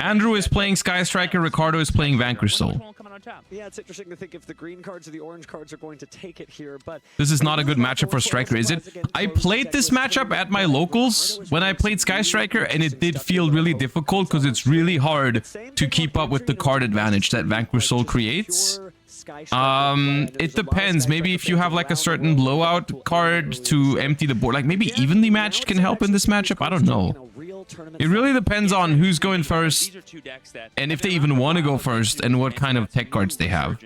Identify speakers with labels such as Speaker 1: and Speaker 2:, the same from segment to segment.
Speaker 1: Andrew is playing Sky Striker, Ricardo is playing Vanquish Soul.
Speaker 2: Yeah, it's interesting to think if the green cards or the orange cards are going to take it here, but
Speaker 1: this is not a good matchup for Striker, is it? I played this matchup at my locals when I played Sky Striker, and it did feel really difficult because it's really hard to keep up with the card advantage that Vanquish Soul creates. It depends. Maybe if you have like a certain blowout card to empty the board, like maybe evenly matched can help in this matchup. I don't know. It really depends on who's going first and if they even want to go first and what kind of tech cards they have.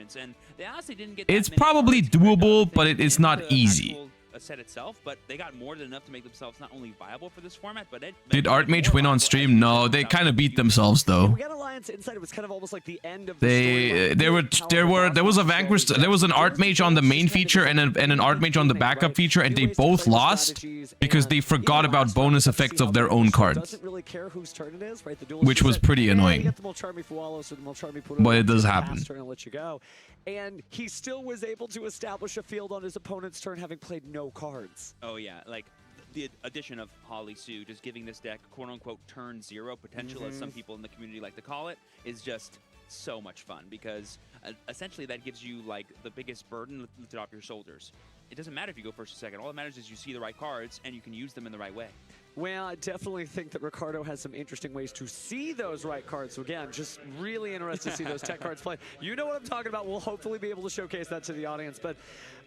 Speaker 1: It's probably doable, but it is not easy.
Speaker 3: Set itself, but they got more than enough to make themselves not only viable for this format, but
Speaker 1: did Archmage win on stream? No, they kind of beat themselves though.
Speaker 2: There
Speaker 1: was a Vanquish, there was an Archmage on the main feature and an Archmage on the backup feature, and they both lost because they forgot about bonus effects of their own cards, which was pretty annoying. But it does happen.
Speaker 2: And he still was able to establish a field on his opponent's turn, having played no cards.
Speaker 3: Oh yeah, like the addition of Holly Sue, just giving this deck quote-unquote turn zero potential, as some people in the community like to call it, is just so much fun, because essentially that gives you like the biggest burden lifted off your shoulders. It doesn't matter if you go first or second. All that matters is you see the right cards and you can use them in the right way.
Speaker 2: Well, I definitely think that Ricardo has some interesting ways to see those right cards. So again, just really interested to see those tech cards play. You know what I'm talking about. We'll hopefully be able to showcase that to the audience. But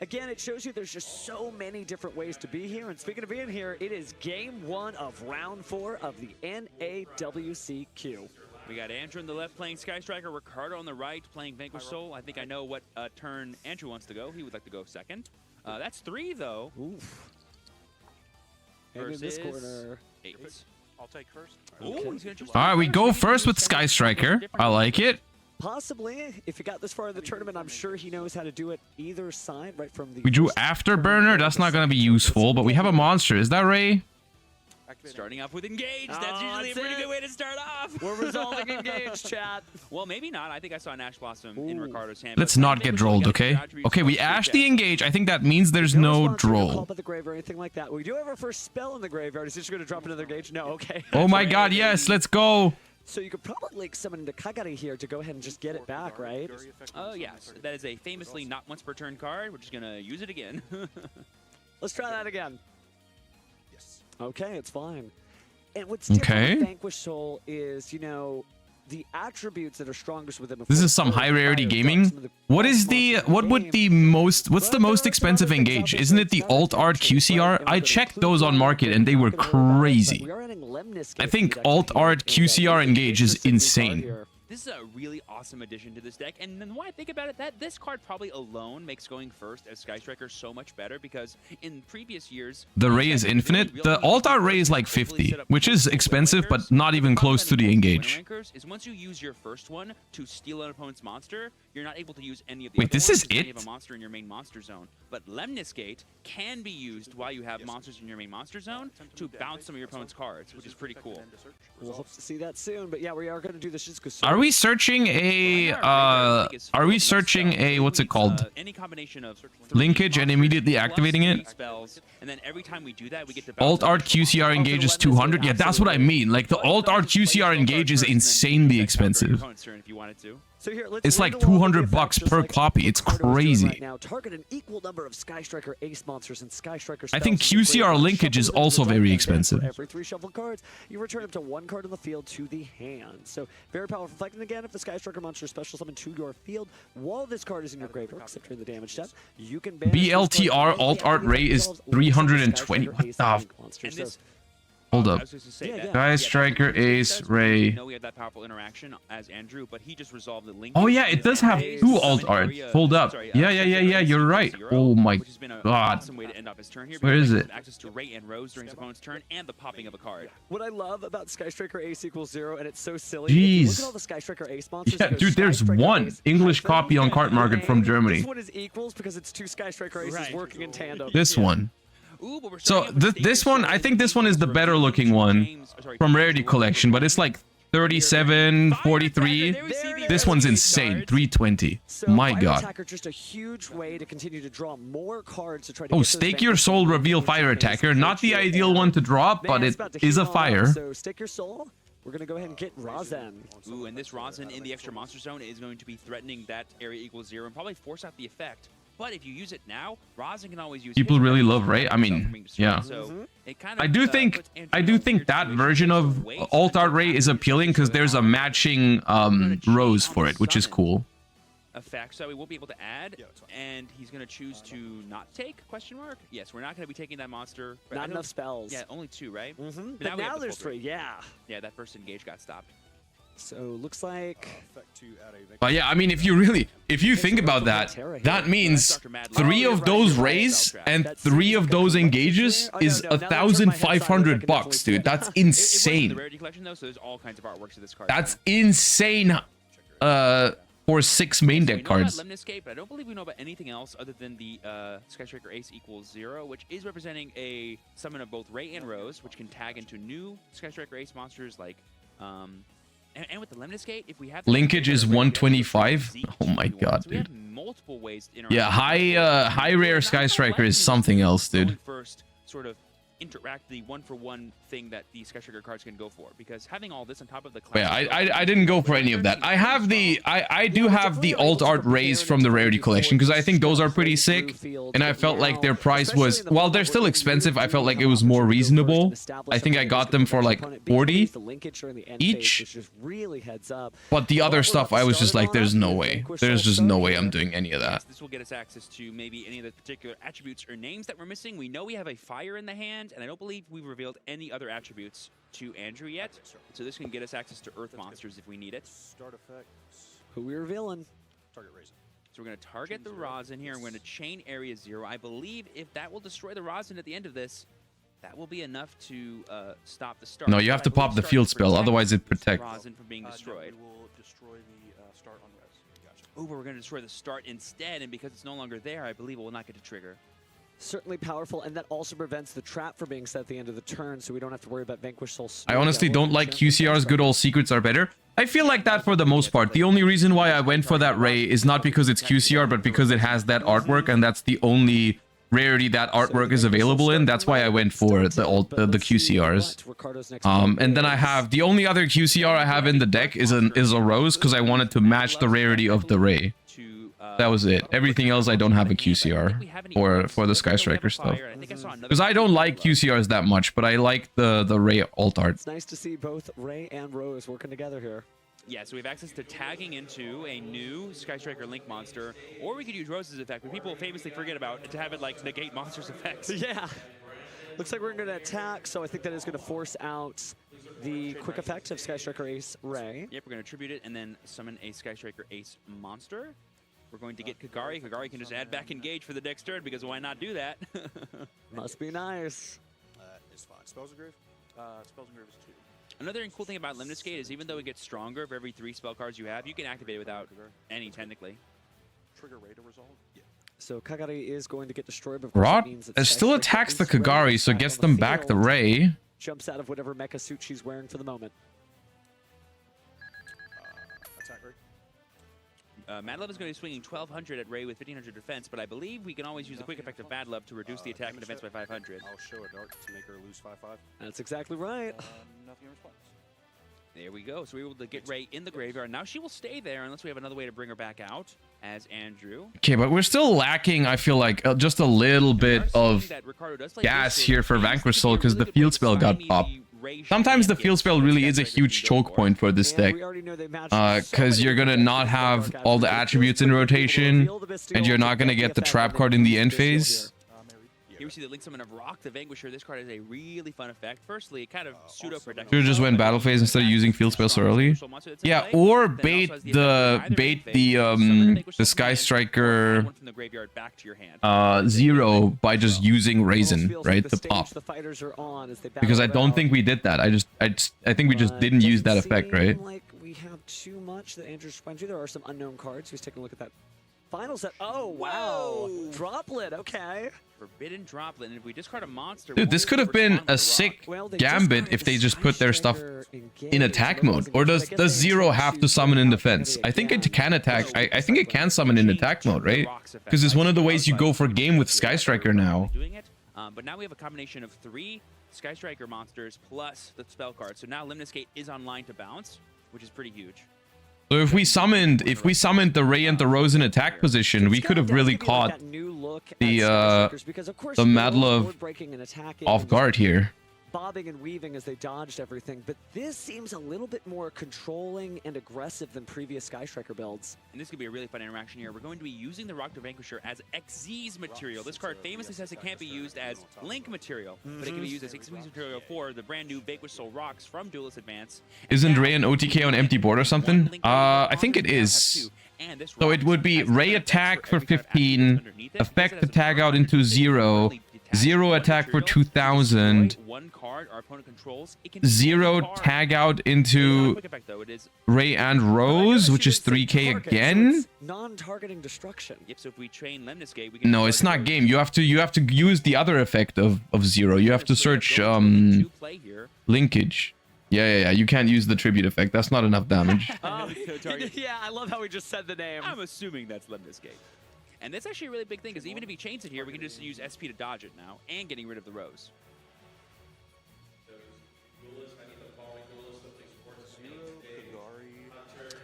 Speaker 2: again, it shows you there's just so many different ways to be here. And speaking of being here, it is game 1 of round 4 of the NAWCQ.
Speaker 3: We got Andrew on the left playing Sky Striker, Ricardo on the right playing Vanquish Soul. I think I know what turn Andrew wants to go. He would like to go second. That's 3 though.
Speaker 2: Oof.
Speaker 3: And in this corner, 8.
Speaker 4: I'll take first.
Speaker 3: Ooh, he's gonna choose.
Speaker 1: All right, we go first with Sky Striker. I like it.
Speaker 2: Possibly, if you got this far in the tournament, I'm sure he knows how to do it either side, right from the...
Speaker 1: We drew Afterburner. That's not going to be useful, but we have a monster. Is that Ray?
Speaker 3: Starting off with Engage. That's usually a pretty good way to start off.
Speaker 2: We're resolving Engage, chat.
Speaker 3: Well, maybe not. I think I saw Nash Blossom in Ricardo's hand.
Speaker 1: Let's not get drolled, okay? Okay, we ash the Engage. I think that means there's no droll.
Speaker 2: The grave or anything like that. We do have our first spell in the graveyard. Is this going to drop another Engage? No, okay.
Speaker 1: Oh my god, yes, let's go.
Speaker 2: So you could probably like summon into Kagari here to go ahead and just get it back, right?
Speaker 3: Oh, yes. That is a famously not once per turn card. We're just going to use it again.
Speaker 2: Let's try that again. Yes. Okay, it's fine. And what's different with Vanquish Soul is, you know, the attributes that are strongest within.
Speaker 1: This is some high rarity gaming. What's the most expensive Engage? Isn't it the Alt Art QCR? I checked those on market and they were crazy. I think Alt Art QCR Engage is insane.
Speaker 3: This is a really awesome addition to this deck, and then when I think about it, this card probably alone makes going first as Sky Striker so much better, because in previous years...
Speaker 1: The Ray is infinite. The Alt-Art Ray is like 50, which is expensive, but not even close to the Engage.
Speaker 3: Is once you use your first one to steal an opponent's monster, you're not able to use any of the
Speaker 1: Wait, this is it?
Speaker 3: You have a monster in your main monster zone. But Lemnis Gate can be used while you have monsters in your main monster zone to bounce some of your opponent's cards, which is pretty cool.
Speaker 2: We'll hope to see that soon, but yeah, we are going to do this just because...
Speaker 1: Are we searching a what's it called?
Speaker 3: Any combination of
Speaker 1: linkage and immediately activating it?
Speaker 3: Spells, and then every time we do that, we get to
Speaker 1: Alt Art QCR Engage is 200. Yeah, that's what I mean. Like the Alt Art QCR Engage is insanely expensive.
Speaker 2: So here,
Speaker 1: It's like 200 bucks per copy. It's crazy.
Speaker 2: Right now, target an equal number of Sky Striker Ace monsters and Sky Striker
Speaker 1: I think QCR linkage is also very expensive.
Speaker 2: Every 3 shuffled cards, you return up to 1 card on the field to the hand. So very powerful effect. And again, if the Sky Striker monster is special summon to your field while this card is in your graveyard, except during the damage step, you can
Speaker 1: BLTR Alt Art Ray is 320. What the? Hold up. Sky Striker Ace Ray.
Speaker 3: I know we had that powerful interaction as Andrew, but he just resolved the link.
Speaker 1: Oh yeah, it does have 2 alt art. Hold up. Yeah, you're right. Oh my god. Where is it?
Speaker 3: Access to Ray and Rose during his opponent's turn and the popping of a card.
Speaker 2: What I love about Sky Striker Ace equals 0, and it's so silly.
Speaker 1: Jeez.
Speaker 2: Look at all the Sky Striker Ace monsters.
Speaker 1: Yeah, dude, there's one English copy on Card Market from Germany.
Speaker 2: This one is equals because it's 2 Sky Striker Aces working in tandem.
Speaker 1: This one. So this one, I think this one is the better looking one from Rarity Collection, but it's like 37, 43. This one's insane, 320. My god.
Speaker 2: Just a huge way to continue to draw more cards to try to
Speaker 1: oh, Stake Your Soul Reveal Fire Attacker. Not the ideal one to draw, but it is a fire.
Speaker 2: So Stake Your Soul. We're going to go ahead and get Razen.
Speaker 3: Ooh, and this Razen in the extra monster zone is going to be threatening that area equals 0 and probably force out the effect. But if you use it now, Razen can always use.
Speaker 1: People really love Ray. I mean, yeah.
Speaker 3: So it kind of,
Speaker 1: I do think that version of Alt Art Ray is appealing because there's a matching rose for it, which is cool.
Speaker 3: Effect, so we won't be able to add, and he's going to choose to not take, question mark? Yes, we're not going to be taking that monster.
Speaker 2: Not enough spells.
Speaker 3: Yeah, only 2, right?
Speaker 2: But now there's 3, yeah.
Speaker 3: Yeah, that first engage got stopped.
Speaker 2: So looks like...
Speaker 1: But yeah, I mean, if you think about that, that means 3 of those rays and 3 of those engages is $1,500, dude. That's insane.
Speaker 3: The rarity collection, though, so there's all kinds of artworks of this card.
Speaker 1: That's insane. For 6 main deck cards.
Speaker 3: We know about Lemniscape, but I don't believe we know about anything else other than the Sky Striker Ace equals 0, which is representing a summon of both Ray and Rose, which can tag into new Sky Striker Ace monsters like, and with the Lemniscape, if we have
Speaker 1: linkage is 125. Oh my god,
Speaker 3: so we have
Speaker 1: dude.
Speaker 3: multiple ways to interact.
Speaker 1: Yeah, high rare Sky Striker is something else, dude.
Speaker 3: First, sort of interact the one-for-one thing that the Sky Striker cards can go for, because having all this on top of the
Speaker 1: yeah, I didn't go for any of that. I have I do have the alt art rays from the rarity collection because I think those are pretty sick, and I felt like their price was, while they're still expensive, I felt like it was more reasonable. I think I got them for like 40 each, but the other stuff I was just like, there's no way, there's just no way I'm doing any of that.
Speaker 3: This will get us access to maybe any of the particular attributes or names that we're missing. We know we have a fire in the hand, and I don't believe we've revealed any other attributes to Andrew yet. So this can get us access to Earth monsters if we need it.
Speaker 2: Start effects. Who we revealing?
Speaker 3: Target Razen. So we're going to target the Razen here, and we're going to chain area 0. I believe if that will destroy the Razen at the end of this, that will be enough to stop the start.
Speaker 1: No, you have to pop the field spell, otherwise it protects
Speaker 3: Razen from being destroyed.
Speaker 4: No, we will destroy the start on res. Gotcha.
Speaker 3: Oh, but we're going to destroy the start instead, and because it's no longer there, I believe it will not get to trigger.
Speaker 2: Certainly powerful, and that also prevents the trap from being set at the end of the turn, so we don't have to worry about Vanquish Soul.
Speaker 1: I honestly don't like QCR's good old secrets are better. I feel like that for the most part. The only reason why I went for that Ray is not because it's QCR, but because it has that artwork, and that's the only rarity that artwork is available in. That's why I went for the QCRs. And then I have the only other QCR I have in the deck is a Rose, because I wanted to match the rarity of the Ray. That was it. Everything else I don't have a QCR for the Sky Striker stuff. Because I don't like QCRs that much, but I like the Ray alt art.
Speaker 2: It's nice to see both Ray and Rose working together here.
Speaker 3: Yeah, so we have access to tagging into a new Sky Striker Link monster, or we could use Rose's effect, but people famously forget about to have it like negate monsters' effects.
Speaker 2: Yeah. Looks like we're going to attack, so I think that is going to force out the quick effect of Sky Striker Ace Ray.
Speaker 3: Yep, we're going to tribute it and then summon a Sky Striker Ace monster. We're going to get Kagari. Kagari can just add back engage for the next turn, because why not do that?
Speaker 2: Must be nice.
Speaker 4: It's fine. Spells Engrave? Spells Engrave is 2.
Speaker 3: Another cool thing about Lemniscape is even though it gets stronger for every 3 spell cards you have, you can activate it without any, technically.
Speaker 4: Trigger Ray to resolve? Yeah.
Speaker 2: So Kagari is going to get destroyed, but
Speaker 1: Rot still attacks the Kagari, so gets them back the Ray.
Speaker 2: Jumps out of whatever mecha suit she's wearing for the moment.
Speaker 4: Attack Ray.
Speaker 3: Mad Love is going to be swinging 1,200 at Ray with 1,500 defense, but I believe we can always use the quick effect of Mad Love to reduce the attack and defense by 500.
Speaker 4: I'll show a dart to make her lose 5/5.
Speaker 2: That's exactly right.
Speaker 4: Nothing in response.
Speaker 3: There we go. So we were able to get Ray in the graveyard. Now she will stay there unless we have another way to bring her back out as Andrew.
Speaker 1: Okay, but we're still lacking, I feel like, just a little bit of gas here for Vanquish Soul because the field spell got popped. Sometimes the field spell really is a huge choke point for this deck, because you're gonna not have all the attributes in rotation, and you're not gonna get the trap card in the end phase.
Speaker 3: Here we see the Link Summon of Rock the Vanquisher. This card has a really fun effect. Firstly, it kind of pseudo-protects.
Speaker 1: Should've just went battle phase instead of using field spell so early. Yeah, or bait the Sky Striker 0 by just using Razen, right? The pop. Because I don't think we did that. I think we just didn't use that effect, right?
Speaker 2: Like we have too much that Andrew's trying to. There are some unknown cards. He's taking a look at that final set. Oh wow, Droplet. Okay.
Speaker 3: Forbidden Droplet, and if we discard a monster...
Speaker 1: Dude, this could have been a sick gambit if they just put their stuff in attack mode. Or does 0 have to summon in defense? I think it can attack. I think it can summon in attack mode, right? Because it's one of the ways you go for game with Sky Striker now.
Speaker 3: But now we have a combination of 3 Sky Striker monsters plus the spell card. So now Limniscate is online to bounce, which is pretty huge.
Speaker 1: So if we summoned the Ray and the Rose in attack position, we could have really caught the Madlove off guard here.
Speaker 2: Bobbing and weaving as they dodged everything, but this seems a little bit more controlling and aggressive than previous Sky Striker builds.
Speaker 3: And this could be a really fun interaction here. We're going to be using the Rock to Vanquisher as XZ's material. This card famously says it can't be used as Link material, but it can be used as XZ's material for the brand new Vanquish Soul Rocks from Duelist Advance.
Speaker 1: Isn't Ray an OTK on empty board or something? I think it is. So it would be Ray attack for 15, effect to tag out into 0, 0 attack for 2000, 0 tag out into Ray and Rose, which is 3k again.
Speaker 2: Non-targeting destruction.
Speaker 3: Yep, so if we train Lemniscate, we can
Speaker 1: No, it's not game. You have to use the other effect of 0. You have to search linkage. Yeah. You can't use the tribute effect. That's not enough damage.
Speaker 2: Yeah, I love how we just said the name.
Speaker 3: I'm assuming that's Lemniscate. And that's actually a really big thing, because even if he chains it here, we can just use SP to dodge it now, and getting rid of the Rose.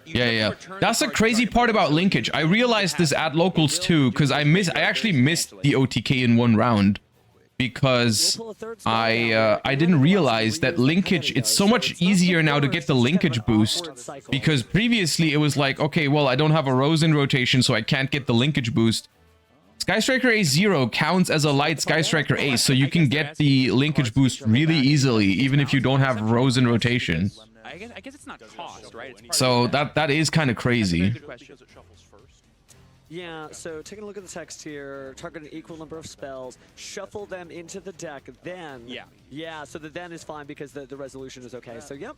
Speaker 1: Yeah. That's the crazy part about linkage. I realized this at locals too, because I actually missed the OTK in one round. Because I didn't realize that linkage, it's so much easier now to get the linkage boost, because previously it was like, okay, well, I don't have a Rose in rotation, so I can't get the linkage boost. Sky Striker A0 counts as a light Sky Striker Ace, so you can get the linkage boost really easily, even if you don't have Rose in rotation.
Speaker 3: I guess it's not cost, right?
Speaker 1: So that is kind of crazy.
Speaker 2: Yeah, so taking a look at the text here, target an equal number of spells, shuffle them into the deck, then... Yeah, so the then is fine because the resolution is okay. So, yep.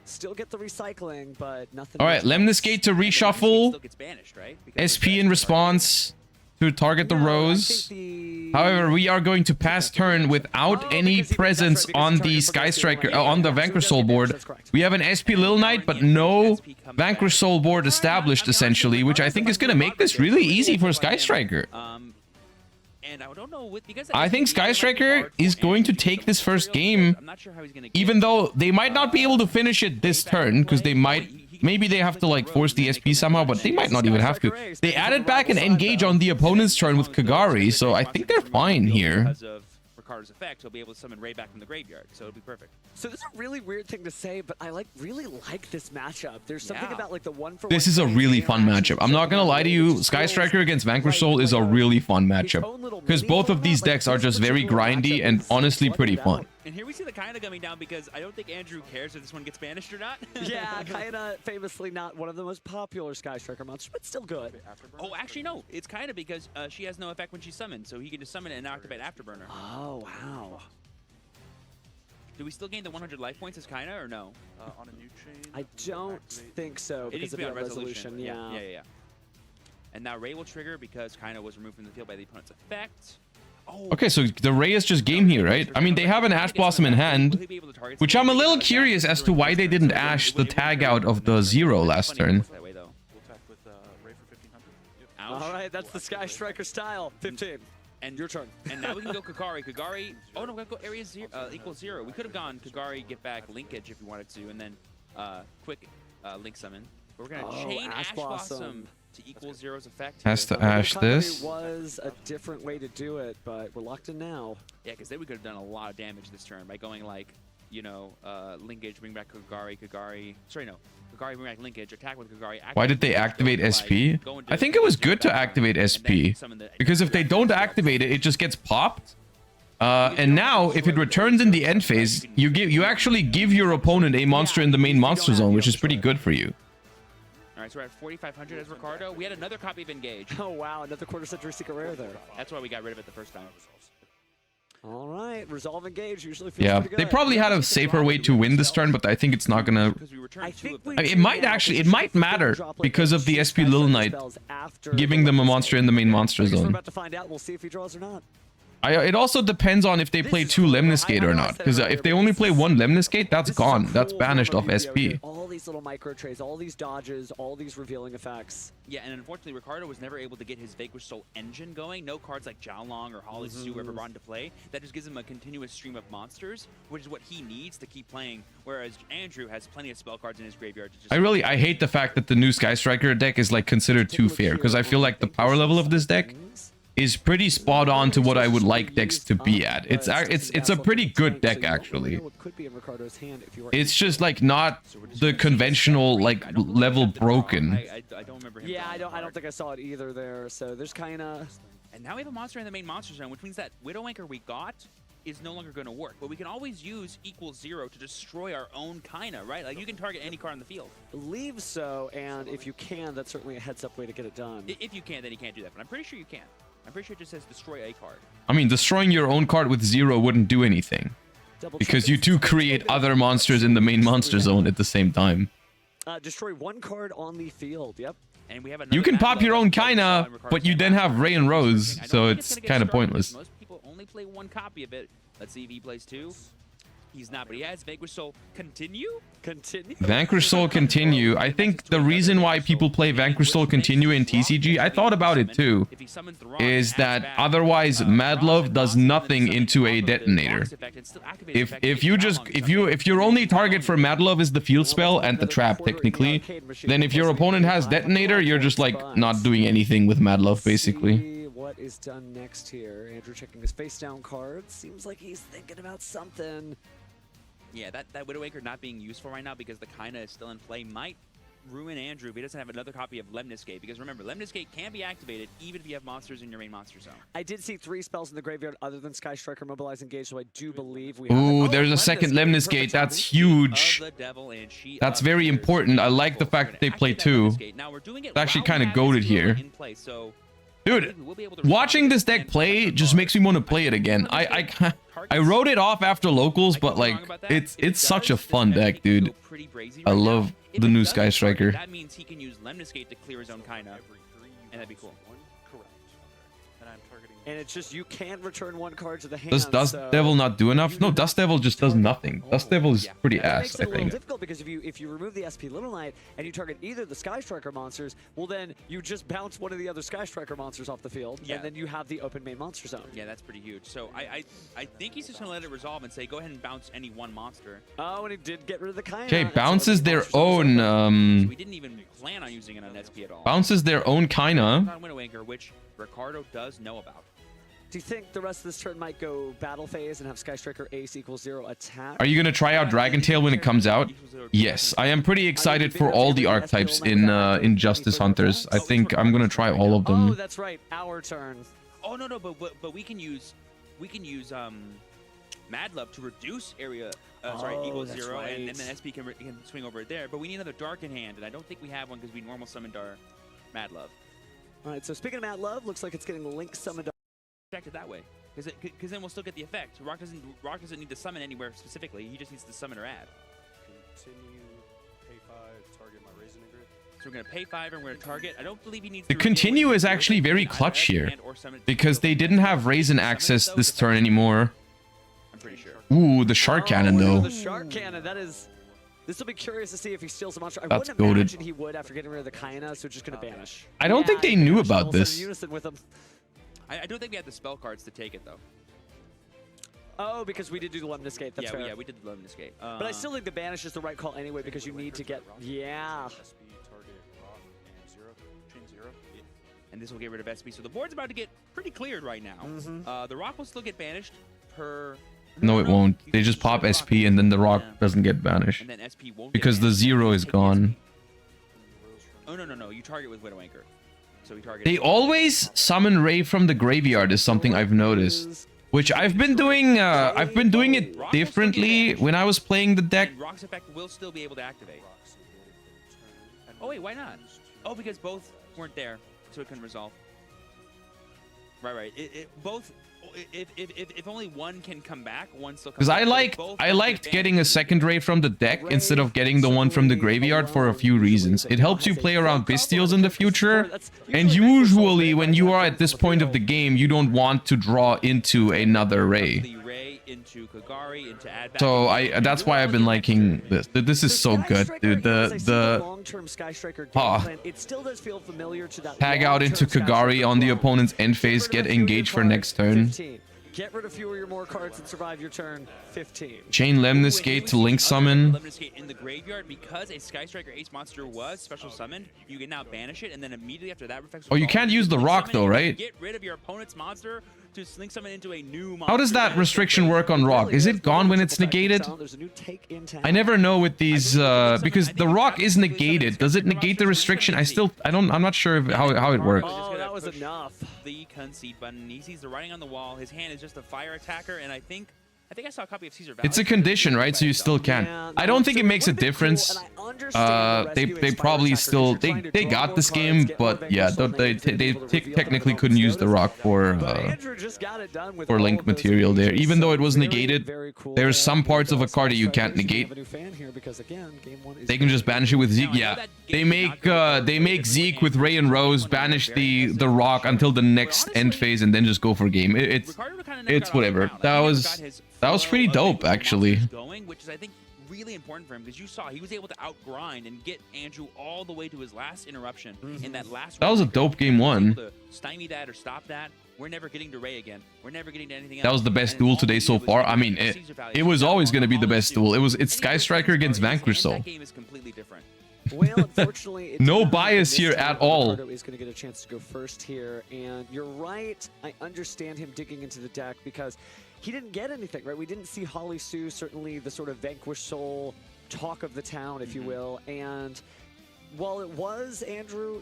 Speaker 2: Still get the recycling, but nothing...
Speaker 1: Alright, Lemniscate to reshuffle. SP in response to target the Rose. However, we are going to pass turn without any presence on the Sky Striker, on the Vanquish Soul board. We have an SP Lil Knight, but no Vanquish Soul board established, essentially, which I think is going to make this really easy for Sky Striker. I think Sky Striker is going to take this first game, even though they might not be able to finish it this turn, because they might... Maybe they have to, like, force the SP somehow, but they might not even have to. They added back an engage on the opponent's turn with Kagari, so I think they're fine here.
Speaker 3: Because of Ricardo's effect, he'll be able to summon Ray back from the graveyard, so it'll be perfect.
Speaker 2: So this is a really weird thing to say, but I really like this matchup. There's something about like the one-for-one.
Speaker 1: This is a really fun matchup. I'm not gonna lie to you, Sky Striker against Vanquish Soul is a really fun matchup. Because both of these decks are just very grindy and honestly pretty fun.
Speaker 3: And here we see the Kaina coming down, because I don't think Andrew cares if this one gets banished or not.
Speaker 2: Yeah, Kaina famously not one of the most popular Sky Striker monsters, but still good.
Speaker 3: Oh, actually no, it's Kaina because she has no effect when she's summoned, so he can just summon it and activate Afterburner.
Speaker 2: Oh, wow.
Speaker 3: Do we still gain the 100 life points as Kaina or no?
Speaker 4: On a new chain?
Speaker 2: I don't think so,
Speaker 3: It needs
Speaker 2: because
Speaker 3: to
Speaker 2: of
Speaker 3: be on
Speaker 2: the resolution.
Speaker 3: Yeah. And now Ray will trigger because Kaina was removed from the field by the opponent's effect. Oh.
Speaker 1: Okay, so the Ray is just game here, right? I mean, they have an Ash Blossom in hand, which I'm a little curious as to why they didn't Ash the tag out of the 0 last turn.
Speaker 2: All right, that's the Sky Striker style. 15.
Speaker 3: And your turn. And now we can go Kagari. Kagari. Oh no, we gotta go area 0 equals 0. We could have gone Kagari, get back linkage if we wanted to, and then quick link summon. But we're gonna chain Ash Blossom to equal 0's effect.
Speaker 1: Has to Ash this.
Speaker 2: Was a different way to do it, but reluctant now.
Speaker 3: Yeah, because then we could have done a lot of damage this turn by going like, you know, linkage, bring back Kagari. Sorry, no. Kagari, bring back linkage, attack with Kagari.
Speaker 1: Why did they activate SP? I think it was good to activate SP, because if they don't activate it, it just gets popped. And now, if it returns in the end phase, you actually give your opponent a monster in the main monster zone, which is pretty good for you.
Speaker 3: Alright, so we're at 4,500 as Ricardo. We had another copy of Engage.
Speaker 2: Oh wow, another quarter-century secret rare there.
Speaker 3: That's why we got rid of it the first time.
Speaker 2: All right, resolve engage usually feels
Speaker 1: Yeah,
Speaker 2: pretty good.
Speaker 1: they probably had a safer way to win this turn, but I think it's not gonna... It might matter because of the SP Little Knight giving them a monster in the main monster zone.
Speaker 2: We're about to find out. We'll see if he draws or not.
Speaker 1: It also depends on if they play 2 Lemniscate or not. Because if they only play 1 Lemniscate, that's gone. That's banished off SP.
Speaker 2: All these little micro trades, all these dodges, all these revealing effects.
Speaker 3: Yeah, and unfortunately, Ricardo was never able to get his Vanquish Soul engine going. No cards like Jiaolong or Holly Sue ever brought into play. That just gives him a continuous stream of monsters, which is what he needs to keep playing. Whereas Andrew has plenty of spell cards in his graveyard to just...
Speaker 1: I hate the fact that the new Sky Striker deck is like considered too fair. Because I feel like the power level of this deck is pretty spot on to what I would like decks to be at. It's a pretty good deck actually. It's just like not the conventional like level broken.
Speaker 3: I don't remember him.
Speaker 2: Yeah, I don't think I saw it either there. So there's kind of...
Speaker 3: And now we have a monster in the main monster zone, which means that Widow Anchor we got is no longer going to work. But we can always use =0 to destroy our own Kaina, right? Like you can target any card on the field.
Speaker 2: Believe so, and if you can, that's certainly a heads-up way to get it done.
Speaker 3: If you can, then you can't do that. But I'm pretty sure you can. I'm pretty sure it just says destroy a card.
Speaker 1: I mean, destroying your own card with 0 wouldn't do anything. Because you do create other monsters in the main monster zone at the same time.
Speaker 2: Destroy 1 card on the field, yep.
Speaker 3: And we have
Speaker 1: You can pop your own Kaina, but you then have Ray and Rose, so it's kind of pointless.
Speaker 3: Most people only play 1 copy of it. Let's see if he plays 2. He's not, but he has Vanquish Soul. Continue?
Speaker 1: Vanquish Soul Continue. I think the reason why people play Vanquish Soul Continue in TCG, I thought about it too, is that otherwise Mad Love does nothing into a detonator. If your only target for Mad Love is the field spell and the trap technically, then if your opponent has detonator, you're just like not doing anything with Mad Love basically.
Speaker 2: What is done next here? Andrew checking his face down cards. Seems like he's thinking about something.
Speaker 3: Yeah, that Widow Anchor not being useful right now because the Kaina is still in play might ruin Andrew if he doesn't have another copy of Lemniscate. Because remember, Lemniscate can be activated even if you have monsters in your main monster zone.
Speaker 2: I did see 3 spells in the graveyard other than Sky Striker, Mobilize, Engage, so I do believe we
Speaker 1: have there's a second Lemniscate. That's huge. That's very important. I like the fact that they play 2. It's actually kind of goated here. Dude, watching this deck play just makes me want to play it again. I wrote it off after locals, but like it's such a fun deck, dude. I love the new Sky Striker.
Speaker 3: That means he can use Lemniscate to clear his own Kaina, and that'd be cool.
Speaker 2: And it's just you can't return 1 card to the hand.
Speaker 1: Does Dust Devil not do enough? No, Dust Devil just does nothing. Dust Devil is pretty ass, I think.
Speaker 2: It makes it a little difficult because if you remove the SP Little Knight and you target either the Sky Striker monsters, well then you just bounce one of the other Sky Striker monsters off the field, and then you have the open main monster zone.
Speaker 3: Yeah, that's pretty huge. So I think he's just gonna let it resolve and say go ahead and bounce any 1 monster.
Speaker 2: Oh, and he did get rid of the Kaina.
Speaker 1: Okay, bounces their own.
Speaker 3: So we didn't even plan on using it on SP at all.
Speaker 1: Bounces their own Kaina.
Speaker 3: On Widow Anchor, which Ricardo does know about.
Speaker 2: Do you think the rest of this turn might go battle phase and have Sky Striker Ace =0 attack?
Speaker 1: Are you going to try out Dragon Tail when it comes out? Yes, I am pretty excited for all the archetypes in Justice Hunters. I think I'm going to try all of them.
Speaker 2: Oh, that's right. Our turn.
Speaker 3: Oh, no, but we can use Mad Love to reduce area =0
Speaker 2: right.
Speaker 3: and then SP can swing over it there. But we need another Dark in hand, and I don't think we have one because we normal summoned our Mad Love.
Speaker 2: All right, so speaking of Mad Love, looks like it's getting Link summoned.
Speaker 3: It that way, because then we'll still get the effect. Rock doesn't need to summon anywhere specifically. He just needs to summon or add.
Speaker 4: Continue, pay 5, target my Raisin Grid.
Speaker 3: So we're gonna pay 5 and we're gonna target. I don't believe he needs.
Speaker 1: The continue is actually very clutch here because they didn't have Raisin access this turn anymore.
Speaker 3: I'm pretty sure.
Speaker 1: Ooh, the Shark Cannon though.
Speaker 2: The Shark Cannon. That is. This will be curious to see if he steals a monster. I
Speaker 1: That's
Speaker 2: wouldn't imagine he would after getting rid of the Kaina, so it's just gonna banish.
Speaker 1: I don't think they knew about this.
Speaker 2: Unison with him.
Speaker 3: I don't think we had the spell cards to take it though.
Speaker 2: Oh, because we did do the Lemniscate. That's fair.
Speaker 3: Yeah, we did the Lemniscate.
Speaker 2: But I still think the banish is the right call anyway because you need to get. Yeah.
Speaker 4: SP, target, rock, and 0. Chain 0.
Speaker 3: And this will get rid of SP. So the board's about to get pretty cleared right now. The rock will still get banished per.
Speaker 1: No, it won't. They just pop SP and then the rock doesn't get banished.
Speaker 3: And then SP won't
Speaker 1: because the 0 is gone.
Speaker 3: Oh no! You target with Widow Anchor. So we target.
Speaker 1: They always summon Ray from the graveyard is something I've noticed, which I've been doing. I've been doing it differently when I was playing the deck.
Speaker 3: And Rock's effect will still be able to activate. Oh wait, why not? Oh, because both weren't there, so it couldn't resolve. Right. Both If only one can come back, one still comes
Speaker 1: Because
Speaker 3: back.
Speaker 1: I liked getting a second ray from the deck instead of getting the one from the graveyard for a few reasons. It helps you play around Bystials in the future, and usually when you are at this point of the game, you don't want to draw into another ray. So that's why I've been liking this. This is so good, dude. Tag out into Kagari on the opponent's end phase, get engaged for next turn.
Speaker 2: Get rid of fewer or more cards and survive your turn. 15.
Speaker 1: Chain Lemnis Gate to Link Summon.
Speaker 3: Lemnis Gate in the graveyard, because a Sky Striker Ace monster was special summoned, you can now banish it, and then immediately after that,
Speaker 1: Oh, you can't use the rock though, right?
Speaker 3: Get rid of your opponent's monster to Link Summon into a new monster.
Speaker 1: How does that restriction work on rock? Is it gone when it's negated? I never know with these because the rock is negated. Does it negate the restriction? I'm not sure how it works.
Speaker 2: Oh, that was enough.
Speaker 3: The concede button. He sees the writing on the wall. His hand is just a fire attacker, and I think I saw a copy of Caesar Valley.
Speaker 1: It's a condition, right? So you still can. I don't think it makes a difference. They probably still they got this game, but yeah, they technically couldn't use the rock for link material there, even though it was negated. There's some parts of a card that you can't negate. They can just banish it with Zeke. Yeah, they make Zeke with Ray and Rose banish the rock until the next end phase and then just go for game. It's whatever. That was pretty dope, actually.
Speaker 3: Which is, I think, really important for him, because you saw he was able to outgrind and get Andrew all the way to his last interruption in that last.
Speaker 1: That was a dope game one.
Speaker 3: Stymie that or stop that. We're never getting to Ray again. We're never getting to anything else.
Speaker 1: That was the best duel today so far. I mean, it was always going to be the best duel. It's Sky Striker against Vanquish Soul.
Speaker 3: That game is completely different.
Speaker 2: Well, unfortunately,
Speaker 1: no bias here at all.
Speaker 2: Ricardo is going to get a chance to go first here, and you're right. I understand him digging into the deck because he didn't get anything, right? We didn't see Holly Sue, certainly the sort of Vanquish Soul talk of the town, if you will. And while it was Andrew,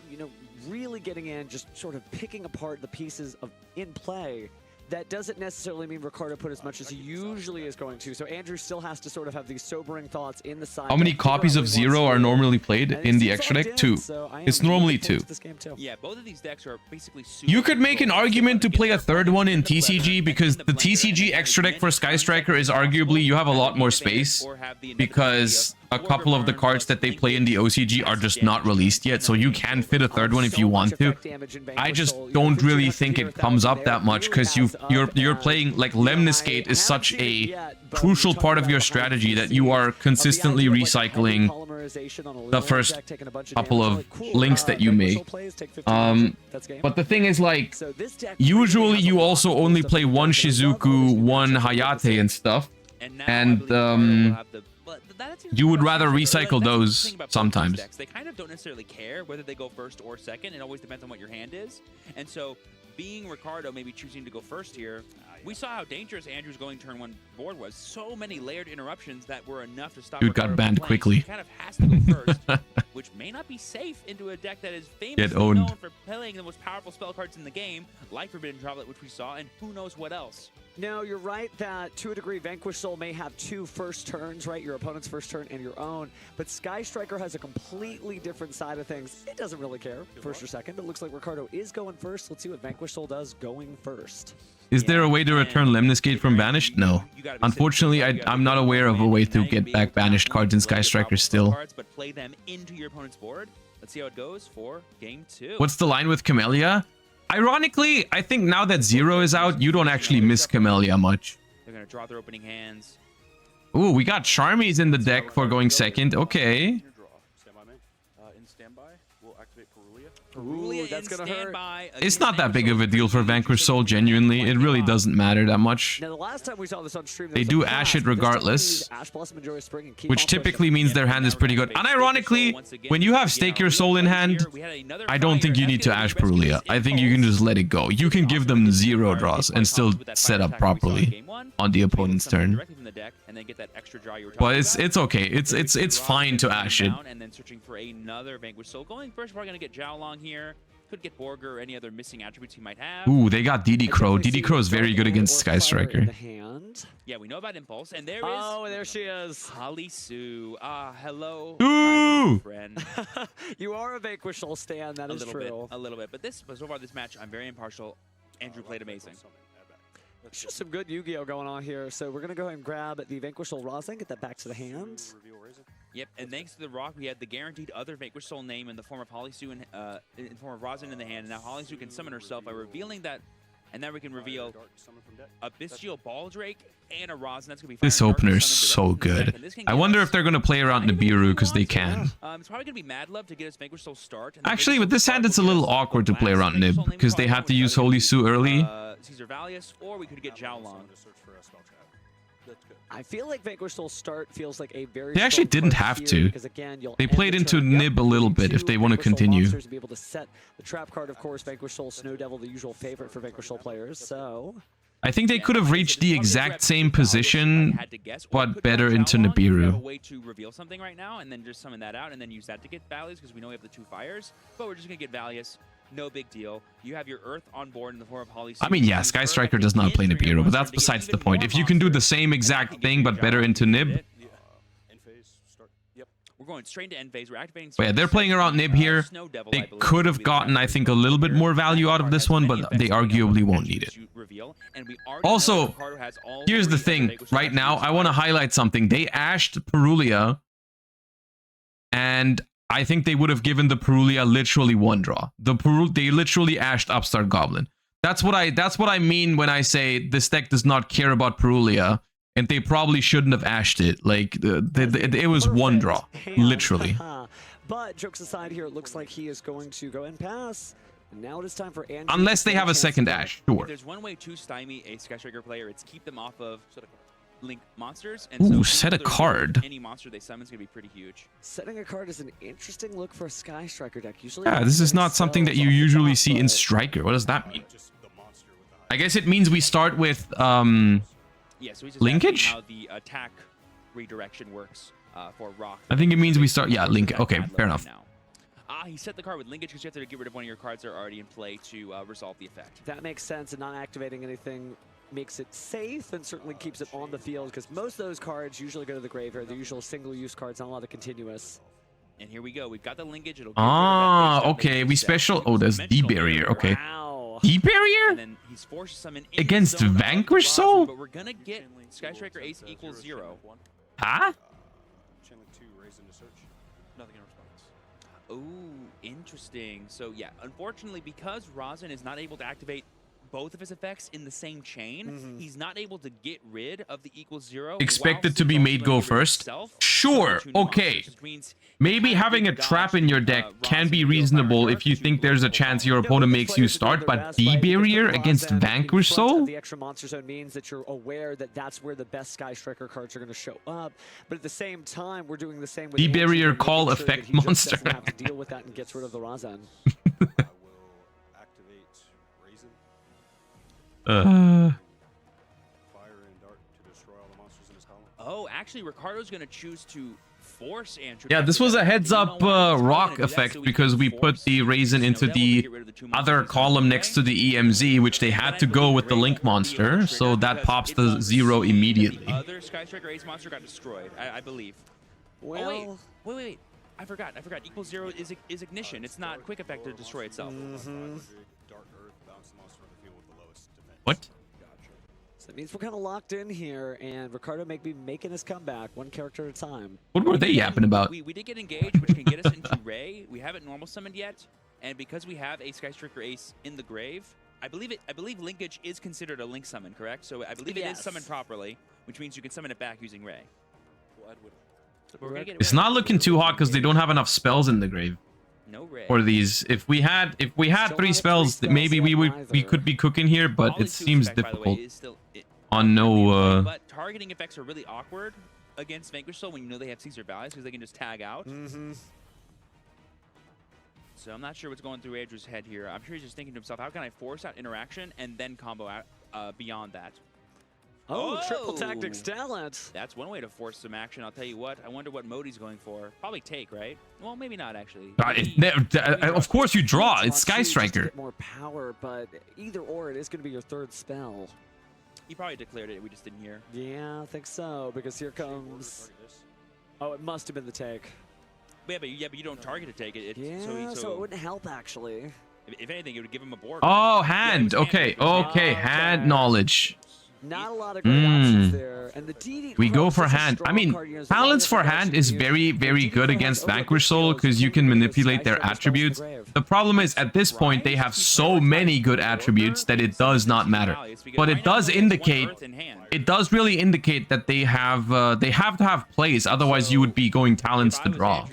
Speaker 2: really getting in, just sort of picking apart the pieces in play, that doesn't necessarily mean Ricardo put as much as he usually is going to. So Andrew still has to sort of have these sobering thoughts in the side.
Speaker 1: How many copies of Zero are normally played in the extra deck? 2. It's normally 2.
Speaker 3: Yeah, both of these decks are basically
Speaker 1: you could make an argument to play a third one in TCG, because the TCG extra deck for Sky Striker is arguably you have a lot more space, because a couple of the cards that they play in the OCG are just not released yet, so you can fit a third one if you want to. I just don't really think it comes up that much, because you're playing, like, Lemnis Gate is such a crucial part of your strategy that you are consistently recycling the first couple of links that you make. But the thing is, like, usually you also only play one Shizuku, one Hayate and stuff, and you would rather recycle those sometimes.
Speaker 3: They kind of don't necessarily care whether they go first or second. It always depends on what your hand is. And so, being Ricardo maybe choosing to go first here, we saw how dangerous Andrew's going turn 1 board was. So many layered interruptions that were enough to stop.
Speaker 1: Dude got banned quickly.
Speaker 3: He kind of has to go first, which may not be safe into a deck that is famously known for playing the most powerful spell cards in the game, like Forbidden Travelet, which we saw, and who knows what else.
Speaker 2: No, you're right that, to a degree, Vanquish Soul may have 2 first turns, right? Your opponent's first turn and your own. But Sky Striker has a completely different side of things. It doesn't really care, first or second, but it looks like Ricardo is going first. Let's see what Vanquish Soul does going first.
Speaker 1: Is there a way to return Lemnis Gate from Banished? No. Unfortunately, I'm not aware of a way to get back Banished cards in Sky Striker still.
Speaker 3: But play them into your opponent's board. Let's see how it goes for game 2.
Speaker 1: What's the line with Camellia? Ironically, I think now that Zero is out, you don't actually miss Camellia much.
Speaker 3: They're going to draw their opening hands.
Speaker 1: Ooh, we got Charmies in the deck for going second. Okay.
Speaker 4: In standby, we'll activate Perulia.
Speaker 2: Ooh, that's going to hurt.
Speaker 1: It's not that big of a deal for Vanquish Soul, genuinely. It really doesn't matter that much.
Speaker 2: Now, the last time we saw this on stream,
Speaker 1: they do Ash it regardless, which typically means their hand is pretty good. Unironically, when you have Stake Your Soul in hand, I don't think you need to Ash Perulia. I think you can just let it go. You can give them 0 draws and still set up properly on the opponent's turn. But it's okay. It's fine to Ash it.
Speaker 3: And then searching for another Vanquish Soul. Going first, we're going to get Zhao Long here. Could get Borger or any other missing attributes he might have.
Speaker 1: Ooh, they got DD Crow. DD Crow is very good against Sky Striker.
Speaker 3: Yeah, we know about Impulse, and there is.
Speaker 2: Oh, there she is.
Speaker 3: Holly Sue. Hello.
Speaker 1: Ooh.
Speaker 3: Friend.
Speaker 2: You are a Vanquish Soul stan. That is true.
Speaker 3: A little bit. But so far this match, I'm very impartial. Andrew played amazing.
Speaker 2: It's just some good Yu-Gi-Oh going on here. So we're gonna go ahead and grab the Vanquish Soul Rosin, get that back to the hand.
Speaker 3: Yep, and thanks to the rock, we had the guaranteed other Vanquish Soul name in the form of Holisu in the form of Rosin in the hand. And now Holisu can summon herself by revealing that, and then we can reveal a Bestial Baldrake and a Rosin. That's gonna be
Speaker 1: This opener is so good. I wonder if they're going to play around Nibiru because they can.
Speaker 3: It's probably gonna be Mad Love to get us Vanquish Soul start.
Speaker 1: Actually, with this hand, it's a little awkward to play around Nib because they had to use Holy Su early.
Speaker 3: Caesar Valius, or we could get Zhao Long.
Speaker 2: I feel like Vanquish Soul start feels like a very.
Speaker 1: They actually
Speaker 2: strong
Speaker 1: didn't
Speaker 2: card
Speaker 1: have
Speaker 2: here
Speaker 1: to.
Speaker 2: because again, you'll
Speaker 1: They
Speaker 2: end
Speaker 1: played
Speaker 2: the
Speaker 1: into
Speaker 2: turn.
Speaker 1: Nib a little bit if they want to
Speaker 2: Vanquish Soul
Speaker 1: continue.
Speaker 2: monsters to be able to set the trap card, of course, Vanquish Soul, Snow Devil, the usual favorite for Vanquish Soul players. So
Speaker 1: I think they could have reached the exact same position, but better into
Speaker 3: We have a
Speaker 1: Nibiru.
Speaker 3: way to reveal something right now, and then just summon that out, and then use that to get Valius because we know we have the 2 fires. But we're just gonna get Valius. No big deal. You have your Earth on board in the form of Holy.
Speaker 1: I mean, yeah, Sky Striker does not play Nibiru, but that's besides the point. If you can do the same exact thing, but better into Nib.
Speaker 3: We're going straight to end phase. We're activating.
Speaker 1: But yeah, they're playing around Nib here. They could have gotten, I think, a little bit more value out of this one, but they arguably won't need it. Also, here's the thing. Right now, I want to highlight something. They ashed Perulia, and I think they would have given the Perulia literally 1 draw. They literally ashed Upstart Goblin. That's what I mean when I say this deck does not care about Perulia, and they probably shouldn't have ashed it. Like it was 1 draw, literally.
Speaker 2: But jokes aside, here it looks like he is going to go and pass. And now it is time for Andrew.
Speaker 1: Unless they have a second ash, sure.
Speaker 3: If there's one way to stymie a Sky Striker player, it's keep them off of Link monsters. And
Speaker 1: Ooh,
Speaker 3: so
Speaker 1: set a card.
Speaker 3: Any monster they summon is gonna be pretty huge.
Speaker 2: Setting a card is an interesting look for a Sky Striker deck. Usually,
Speaker 1: Yeah, this is not something that you usually see in Striker. What does that mean? I guess it means we start with
Speaker 3: Yeah, so we just
Speaker 1: linkage?
Speaker 3: how the attack redirection works for rock.
Speaker 1: I think it means we start. Yeah, link. Okay, fair enough.
Speaker 3: Now. He set the card with linkage because you have to get rid of one of your cards that are already in play to resolve the effect.
Speaker 2: That makes sense, and not activating anything makes it safe and certainly keeps it on the field because most of those cards usually go to the graveyard. The usual single-use cards, not a lot of continuous.
Speaker 3: And here we go. We've got the linkage. It'll
Speaker 1: Okay. We special. Oh, there's D barrier. Okay.
Speaker 2: Wow.
Speaker 1: D barrier?
Speaker 3: And then he's forced to summon
Speaker 1: Against Vanquish Soul?
Speaker 3: But we're gonna get Sky Striker Ace equals 0.
Speaker 1: Huh?
Speaker 3: Oh, interesting. So yeah, unfortunately, because Rosin is not able to activate both of his effects in the same chain, he's not able to get rid of the equals 0.
Speaker 1: Expected to be made go first? Sure, okay. Maybe having a trap in your deck can be reasonable if you think there's a chance your opponent makes you start, but D barrier against Vanquish Soul?
Speaker 2: The extra monster zone means that you're aware that that's where the best Sky Striker cards are going to show up, but at the same time, we're doing the same with
Speaker 1: D barrier
Speaker 2: Andrew,
Speaker 1: call
Speaker 2: making sure that
Speaker 1: effect
Speaker 2: he just
Speaker 1: monster.
Speaker 2: doesn't have to deal with that and gets rid of the Razan.
Speaker 3: Oh, actually, Ricardo's going to choose to force Andrew.
Speaker 1: Yeah, this was a heads up rock effect because we put the Raisin into the other column next to the EMZ, which they had to go with the Link monster, so that pops the 0 immediately.
Speaker 3: The other Sky Striker Ace monster got destroyed, I believe.
Speaker 2: Well,
Speaker 3: Wait. I forgot. Equals 0 is ignition. It's not quick effect to destroy itself.
Speaker 1: What?
Speaker 2: so that means we're kind of locked in here, and Ricardo may be making his comeback one character at a time.
Speaker 1: What were they yapping about?
Speaker 3: We did get engaged, which can get us into Ray. We haven't normal summoned yet, and because we have a Sky Striker Ace in the grave, I believe linkage is considered a link summon, correct? So I believe it is summoned properly, which means you can summon it back using Ray.
Speaker 1: It's not looking too hot because they don't have enough spells in the grave.
Speaker 3: No Ray.
Speaker 1: For these, if we had 3 spells, maybe we could be cooking here, but it seems difficult. On no.
Speaker 3: But targeting effects are really awkward against Vanquish Soul when you know they have Caesar Valius because they can just tag out. So I'm not sure what's going through Andrew's head here. I'm sure he's just thinking to himself, how can I force out interaction and then combo out beyond that?
Speaker 2: Oh, triple tactics talent.
Speaker 3: That's one way to force some action. I'll tell you what. I wonder what mode he's going for. Probably take, right? Well, maybe not actually.
Speaker 1: Of course you draw. It's Sky Striker.
Speaker 2: Get more power, but either or, it is going to be your third spell.
Speaker 3: He probably declared it. We just didn't hear.
Speaker 2: Yeah, I think so. Because here comes. Oh, it must have been the take.
Speaker 3: Yeah, but you don't target to take it.
Speaker 2: Yeah, so it wouldn't help actually.
Speaker 3: If anything, it would give him a board.
Speaker 1: Oh, hand. Okay, okay, hand knowledge.
Speaker 2: Not a lot of great options there. And the DD
Speaker 1: We go
Speaker 2: Crow is
Speaker 1: for
Speaker 2: such a
Speaker 1: hand.
Speaker 2: strong
Speaker 1: I mean,
Speaker 2: card, you know, there's a lot of
Speaker 1: balance for
Speaker 2: different
Speaker 1: hand
Speaker 2: options
Speaker 1: is
Speaker 2: you can
Speaker 1: very,
Speaker 2: use.
Speaker 1: very
Speaker 2: DD
Speaker 1: good
Speaker 2: Crow
Speaker 1: against
Speaker 2: has overlooked
Speaker 1: Vanquish Soul
Speaker 2: skills,
Speaker 1: because you
Speaker 2: can
Speaker 1: can
Speaker 2: use
Speaker 1: manipulate their
Speaker 2: Sky Striker spells to the
Speaker 1: attributes.
Speaker 2: grave.
Speaker 1: The problem is at this point they have so many good attributes that it does not matter. But it does indicate, it does really indicate that they have to have plays. Otherwise, you would be going talents to draw.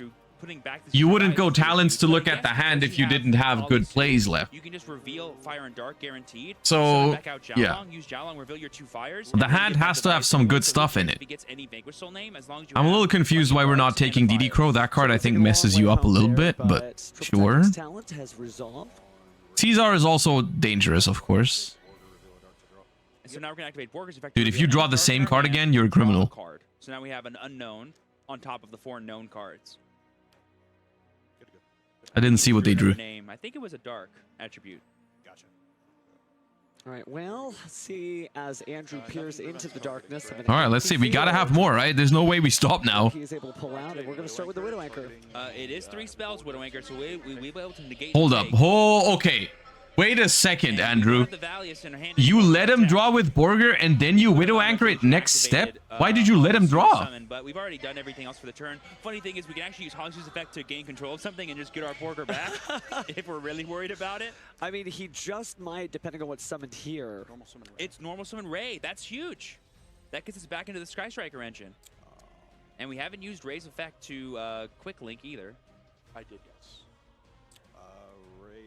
Speaker 1: You wouldn't go talents to look at the hand if you didn't have good plays left.
Speaker 3: You can just reveal Fire and Dark guaranteed.
Speaker 1: So,
Speaker 3: back out
Speaker 1: yeah.
Speaker 3: Use Jialong, reveal your 2 fires.
Speaker 1: The hand has to have some good stuff in it. I'm a little
Speaker 3: have
Speaker 1: confused why we're not taking DD Crow. That card I think messes you up a little bit, but sure.
Speaker 2: Talent has resolved.
Speaker 1: Caesar is also dangerous, of course.
Speaker 3: So now we're gonna activate Borger's effect.
Speaker 1: Dude, if you draw the same card again, you're a criminal.
Speaker 3: Card. So now we have an unknown on top of the 4 known cards.
Speaker 1: I didn't see what they drew.
Speaker 3: Name. I think it was a dark attribute.
Speaker 4: Gotcha.
Speaker 2: All right, well, let's see as Andrew peers into the darkness.
Speaker 1: All right, let's see. We gotta have more, right? There's no way we stop now.
Speaker 2: He is able to pull out, and we're going to start with the Widow Anchor.
Speaker 3: It is 3 spells, Widow Anchor, so we'll be able to negate.
Speaker 1: Hold up. Oh, okay. Wait a second, Andrew. You let him draw with Borger and then you Widow Anchor it next step? Why did you let him draw?
Speaker 3: But we've already done everything else for the turn. Funny thing is we can actually use Hongsu's effect to gain control of something and just get our Borger back if we're really worried about it.
Speaker 2: I mean, he just might, depending on what's summoned here.
Speaker 3: It's normal summon Ray. That's huge. That gets us back into the Sky Striker engine. And we haven't used Ray's effect to quick link either.
Speaker 4: I did, yes. Ray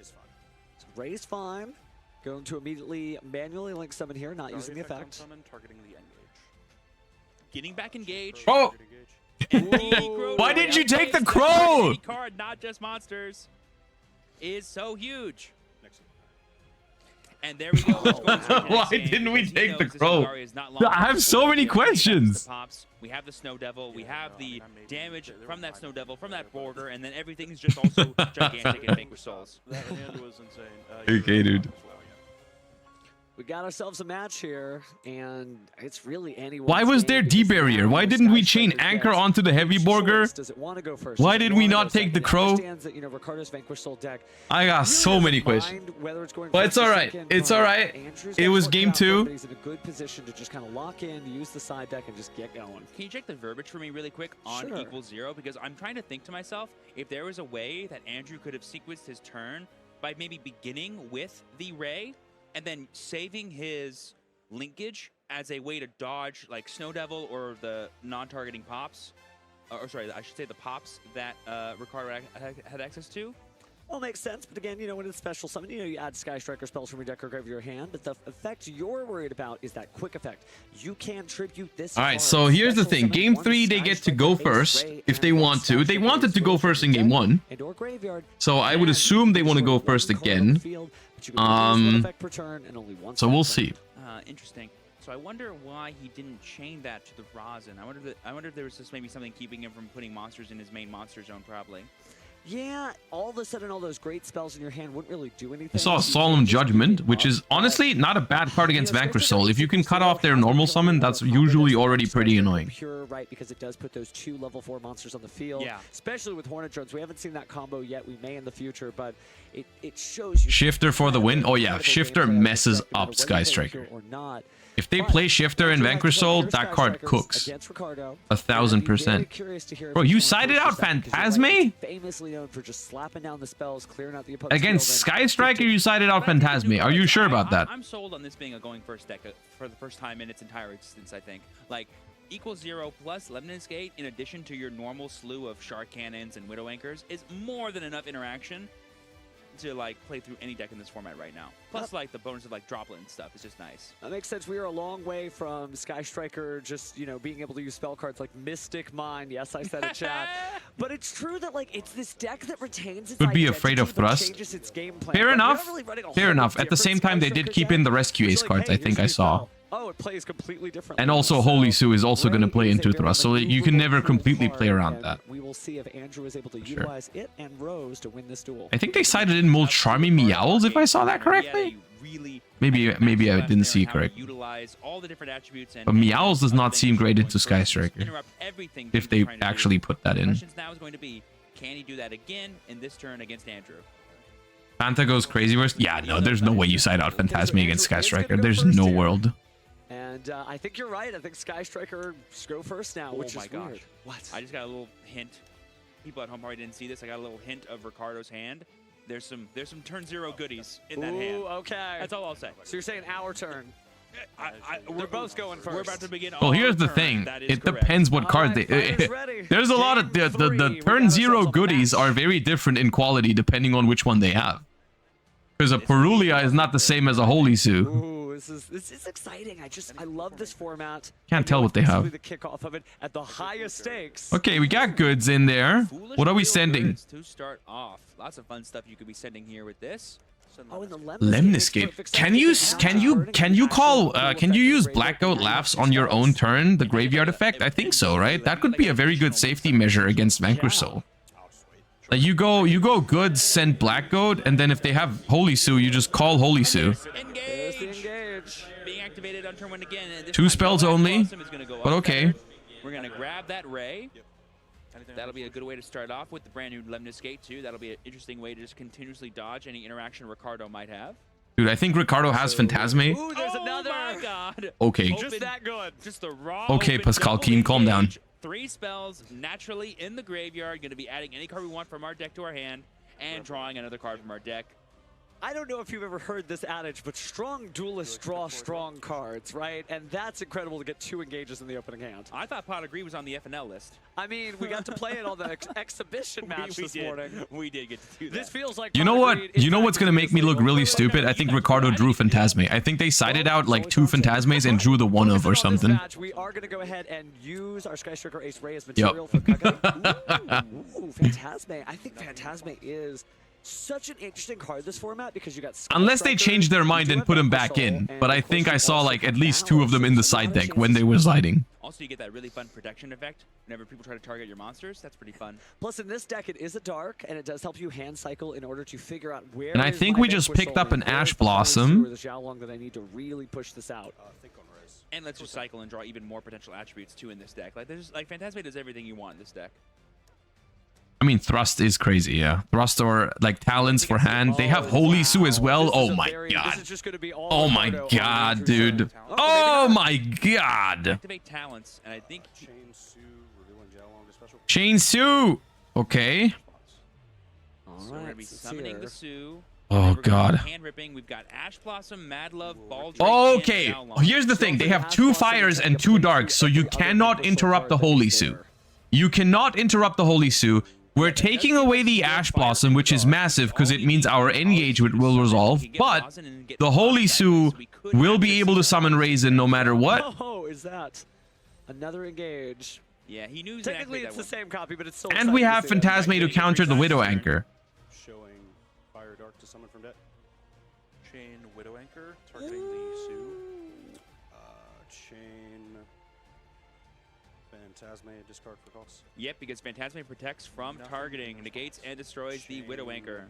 Speaker 4: is fine.
Speaker 2: So Ray's fine. Going to immediately manually link summon here, not using the effect.
Speaker 4: Summon, targeting the engage.
Speaker 3: Getting back engaged.
Speaker 1: Oh!
Speaker 3: Crow
Speaker 1: Why did you take the crow?
Speaker 3: Any card, not just monsters, is so huge.
Speaker 4: Next.
Speaker 3: And there we go.
Speaker 1: Why didn't we take the crow? I have so many questions.
Speaker 3: We have the Snow Devil. We have the damage from that Snow Devil, from that border, and then everything's just also gigantic and Vanquish Souls.
Speaker 4: That hand was insane.
Speaker 1: Okay, dude.
Speaker 2: We got ourselves a match here, and it's really anyone.
Speaker 1: Why was there D-barrier? Why didn't we chain Anchor onto the Heavy Borger?
Speaker 2: Does it want to go first?
Speaker 1: Why did we not take the Crow?
Speaker 2: That, you know, Ricardo's Vanquish Soul deck
Speaker 1: I got so many questions. But it's alright. It's alright. It was game 2.
Speaker 2: He's in a good position to just kind of lock in, use the side deck, and just get going.
Speaker 3: Can you check the verbiage for me really quick on =0? Because I'm trying to think to myself if there was a way that Andrew could have sequenced his turn by maybe beginning with the Ray and then saving his linkage as a way to dodge like Snow Devil or the non-targeting pops, or sorry, I should say the pops that Ricardo had access to.
Speaker 2: Well, makes sense, but again, you know, when it's special summon, you know, you add Sky Striker spells from your deck or grave your hand, but the effect you're worried about is that quick effect. You can tribute this.
Speaker 1: All right, so here's the thing. Game 3, they get to go first if they want to. They wanted to go first in game 1. So I would assume they want to go first again. So we'll see.
Speaker 3: Interesting. So I wonder why he didn't chain that to the rosin. I wonder if there was just maybe something keeping him from putting monsters in his main monster zone, probably.
Speaker 2: Yeah, all of a sudden all those great spells in your hand wouldn't really do anything.
Speaker 1: I saw Solemn Judgment, which is honestly not a bad card against Vanquish Soul. If you can cut off their normal summon, that's usually already pretty annoying.
Speaker 2: Pure, right, because it does put those 2 level 4 monsters on the field. Yeah. Especially with Hornet Drones. We haven't seen that combo yet. We may in the future, but it shows you.
Speaker 1: Shifter for the win. Oh yeah, Shifter messes up Sky Striker. If they play Shifter and Vanquish Soul, that card cooks. 1000%. Bro, you sided out Phantasme?
Speaker 2: Famously known for just slapping down the spells, clearing out the
Speaker 1: against Sky Striker, you sided out Phantasme. Are you sure about that?
Speaker 3: I'm sold on this being a going first deck for the first time in its entire existence, I think. Like, =0 plus Lebanon's Gate, in addition to your normal slew of Shark Cannons and Widow Anchors, is more than enough interaction to like play through any deck in this format right now. Plus, like the bonus of like droplet and stuff is just nice.
Speaker 2: That makes sense. We are a long way from Sky Striker just, you know, being able to use spell cards like Mystic Mind. Yes, I said it, chat. But it's true that like it's this deck that retains its
Speaker 1: Could be afraid of Thrust. Fair enough. Fair enough. At the same time, they did keep in the Rescue Ace cards. I think I saw.
Speaker 2: Oh, it plays completely differently.
Speaker 1: And also, Holy Sue is also going to play into Thrust, so you can never completely play around that.
Speaker 2: We will see if Andrew is able to utilize it and Rose to win this duel.
Speaker 1: I think they sided in more Charming Meowls, if I saw that correctly. Maybe I didn't see it correctly. But Meowls does not seem great into Sky Striker. If they actually put that in.
Speaker 3: Can he do that again in this turn against Andrew?
Speaker 1: Fanta goes crazy versus... Yeah, no, there's no way you side out Phantasme against Sky Striker. There's
Speaker 2: first
Speaker 1: no
Speaker 2: here.
Speaker 1: world.
Speaker 2: And I think you're right. I think Sky Striker go first now, which
Speaker 3: my
Speaker 2: is
Speaker 3: gosh.
Speaker 2: weird. What?
Speaker 3: I just got a little hint. People at home probably didn't see this. I got a little hint of Ricardo's hand. There's some turn 0 goodies in that hand.
Speaker 2: Ooh, okay.
Speaker 3: That's all I'll say.
Speaker 2: So you're saying our turn. They're both going first.
Speaker 3: We're about to begin.
Speaker 1: Well,
Speaker 3: our
Speaker 1: here's the
Speaker 3: turn.
Speaker 1: thing.
Speaker 3: That is
Speaker 1: It
Speaker 3: correct.
Speaker 1: depends what
Speaker 2: All
Speaker 1: card
Speaker 2: right,
Speaker 1: they...
Speaker 2: fighters ready.
Speaker 1: There's a lot of...
Speaker 2: Game three.
Speaker 1: The
Speaker 2: We
Speaker 1: turn
Speaker 2: got
Speaker 1: 0
Speaker 2: ourselves a
Speaker 1: goodies
Speaker 2: match.
Speaker 1: are very different in quality depending on which one they have. Because a Perulia is not the same as a Holy Sue.
Speaker 2: Ooh, this is exciting. I love this format.
Speaker 1: Can't tell what they
Speaker 2: This will
Speaker 1: have.
Speaker 2: be the kickoff of it at the highest stakes.
Speaker 1: Okay, we got goods in there.
Speaker 3: Foolish
Speaker 1: What are we
Speaker 3: Real
Speaker 1: sending?
Speaker 3: Goods to start off. Lots of fun stuff you could be sending here with this.
Speaker 2: Oh, and the
Speaker 1: Lemniscape. Can you use Black Goat Laughs on your own turn? The graveyard effect? I think so, right? That could be a very good safety measure against Vanquish Soul. Like you go goods, send Black Goat, and then if they have Holy Sue, you just call Holy Sue.
Speaker 2: Engage.
Speaker 3: Being activated on turn 1 again. And this
Speaker 1: 2
Speaker 3: time,
Speaker 1: spells
Speaker 3: Black
Speaker 1: only,
Speaker 3: Blossom is gonna go
Speaker 1: but
Speaker 3: up
Speaker 1: okay.
Speaker 3: there. We're gonna grab that Ray. That'll be a good way to start off with the brand new Lemniscate too. That'll be an interesting way to just continuously dodge any interaction Ricardo might have.
Speaker 1: Dude, I think Ricardo has Phantasme.
Speaker 2: Ooh, there's
Speaker 3: Oh
Speaker 2: another.
Speaker 3: my god.
Speaker 1: Okay.
Speaker 2: Just that good.
Speaker 3: Just the raw.
Speaker 1: Okay,
Speaker 3: open
Speaker 1: Pascal
Speaker 3: double
Speaker 1: Keem, calm down.
Speaker 3: engage. 3 spells naturally in the graveyard. Going to be adding any card we want from our deck to our hand and drawing another card from our deck.
Speaker 2: I don't know if you've ever heard this adage, but strong duelists draw strong cards, right? And that's incredible to get 2 engages in the opening hand.
Speaker 3: I thought Pot Agree was on the FNL list.
Speaker 2: I mean, we got to play it on the exhibition match this morning.
Speaker 3: We did get to do that.
Speaker 2: This feels like
Speaker 1: You know
Speaker 2: Pot
Speaker 1: what?
Speaker 2: Agreed is
Speaker 1: You know what's gonna make me look really stupid? I think Ricardo drew Phantasme. I think they sided out like 2 Phantasmes and drew the one of or
Speaker 2: Focusing on this
Speaker 1: something.
Speaker 2: match, we are going to go ahead and use our Sky Striker Ace Ray as material for Kage. Ooh, Phantasme. I think Phantasme is such an interesting card this format because you got Sky
Speaker 1: Unless they
Speaker 2: Striker,
Speaker 1: change their
Speaker 2: you
Speaker 1: mind
Speaker 2: do
Speaker 1: and
Speaker 2: have
Speaker 1: put him
Speaker 2: Vanquish
Speaker 1: back
Speaker 2: Soul,
Speaker 1: in.
Speaker 2: and
Speaker 1: But I
Speaker 2: of course
Speaker 1: think
Speaker 2: you
Speaker 1: I saw
Speaker 2: also
Speaker 1: like
Speaker 2: have
Speaker 1: at least 2 of them in the
Speaker 2: Balance, so
Speaker 1: side
Speaker 2: there's a
Speaker 1: deck
Speaker 2: lot of
Speaker 1: when they were
Speaker 2: chances.
Speaker 1: sliding.
Speaker 3: Also, you get that really fun protection effect whenever people try to target your monsters. That's pretty fun.
Speaker 2: Plus, in this deck, it is a dark, and it does help you hand cycle in order to figure out where.
Speaker 1: And I
Speaker 2: is
Speaker 1: think
Speaker 2: my
Speaker 1: we just
Speaker 2: Vanquish
Speaker 1: picked
Speaker 2: Soul
Speaker 1: up an
Speaker 2: and where
Speaker 1: Ash
Speaker 2: is the Holy
Speaker 1: Blossom.
Speaker 2: Sue or the Xiaolong that I need to really push this out.
Speaker 4: Think on Riz.
Speaker 3: And lets you cycle and draw even more potential attributes too in this deck. Like there's like Phantasme does everything you want in this deck.
Speaker 1: I mean, Thrust is crazy, yeah. Thrust or like Talons for hand. They have Holy Sue as well.
Speaker 2: This is
Speaker 1: Oh
Speaker 2: a
Speaker 1: my
Speaker 2: very-
Speaker 1: god.
Speaker 2: This is just going to be all
Speaker 1: Oh my
Speaker 2: Ricardo on
Speaker 1: god,
Speaker 2: Andrew's
Speaker 1: dude.
Speaker 2: side.
Speaker 1: Oh
Speaker 2: maybe
Speaker 1: my god.
Speaker 3: Activate talents, and I think
Speaker 4: Chain Sue, revealing Xiaolong special.
Speaker 1: Chain Sue. Okay.
Speaker 2: All
Speaker 3: so we're gonna
Speaker 2: right,
Speaker 3: be
Speaker 2: let's
Speaker 3: summoning
Speaker 2: see
Speaker 3: the
Speaker 2: here.
Speaker 3: Sue.
Speaker 1: Oh
Speaker 3: We're gonna
Speaker 1: god.
Speaker 3: be hand ripping. We've got Ash Blossom, Mad Love, Ball Drake,
Speaker 1: Okay.
Speaker 3: and Xiaolong.
Speaker 1: Here's the thing. They have 2 fires and 2 darks, so you cannot interrupt the Holy Sue. You cannot interrupt the Holy Sue. We're taking away the Ash Blossom, which is massive because it means our engagement will resolve, but the Holy Sue will be able to summon Raisin no matter what.
Speaker 2: Oh, is that another engage?
Speaker 3: Yeah, he knew.
Speaker 2: Technically, it's the same copy, but it's still.
Speaker 1: And we have
Speaker 2: exciting to see that.
Speaker 1: Phantasme to counter the Widow Anchor.
Speaker 4: Showing Fire Dark to summon from deck. Chain Widow Anchor, targeting the Sue. Chain Phantasme, discard for cost.
Speaker 3: Yep, because Phantasme protects from targeting, negates, and destroys the Widow Anchor.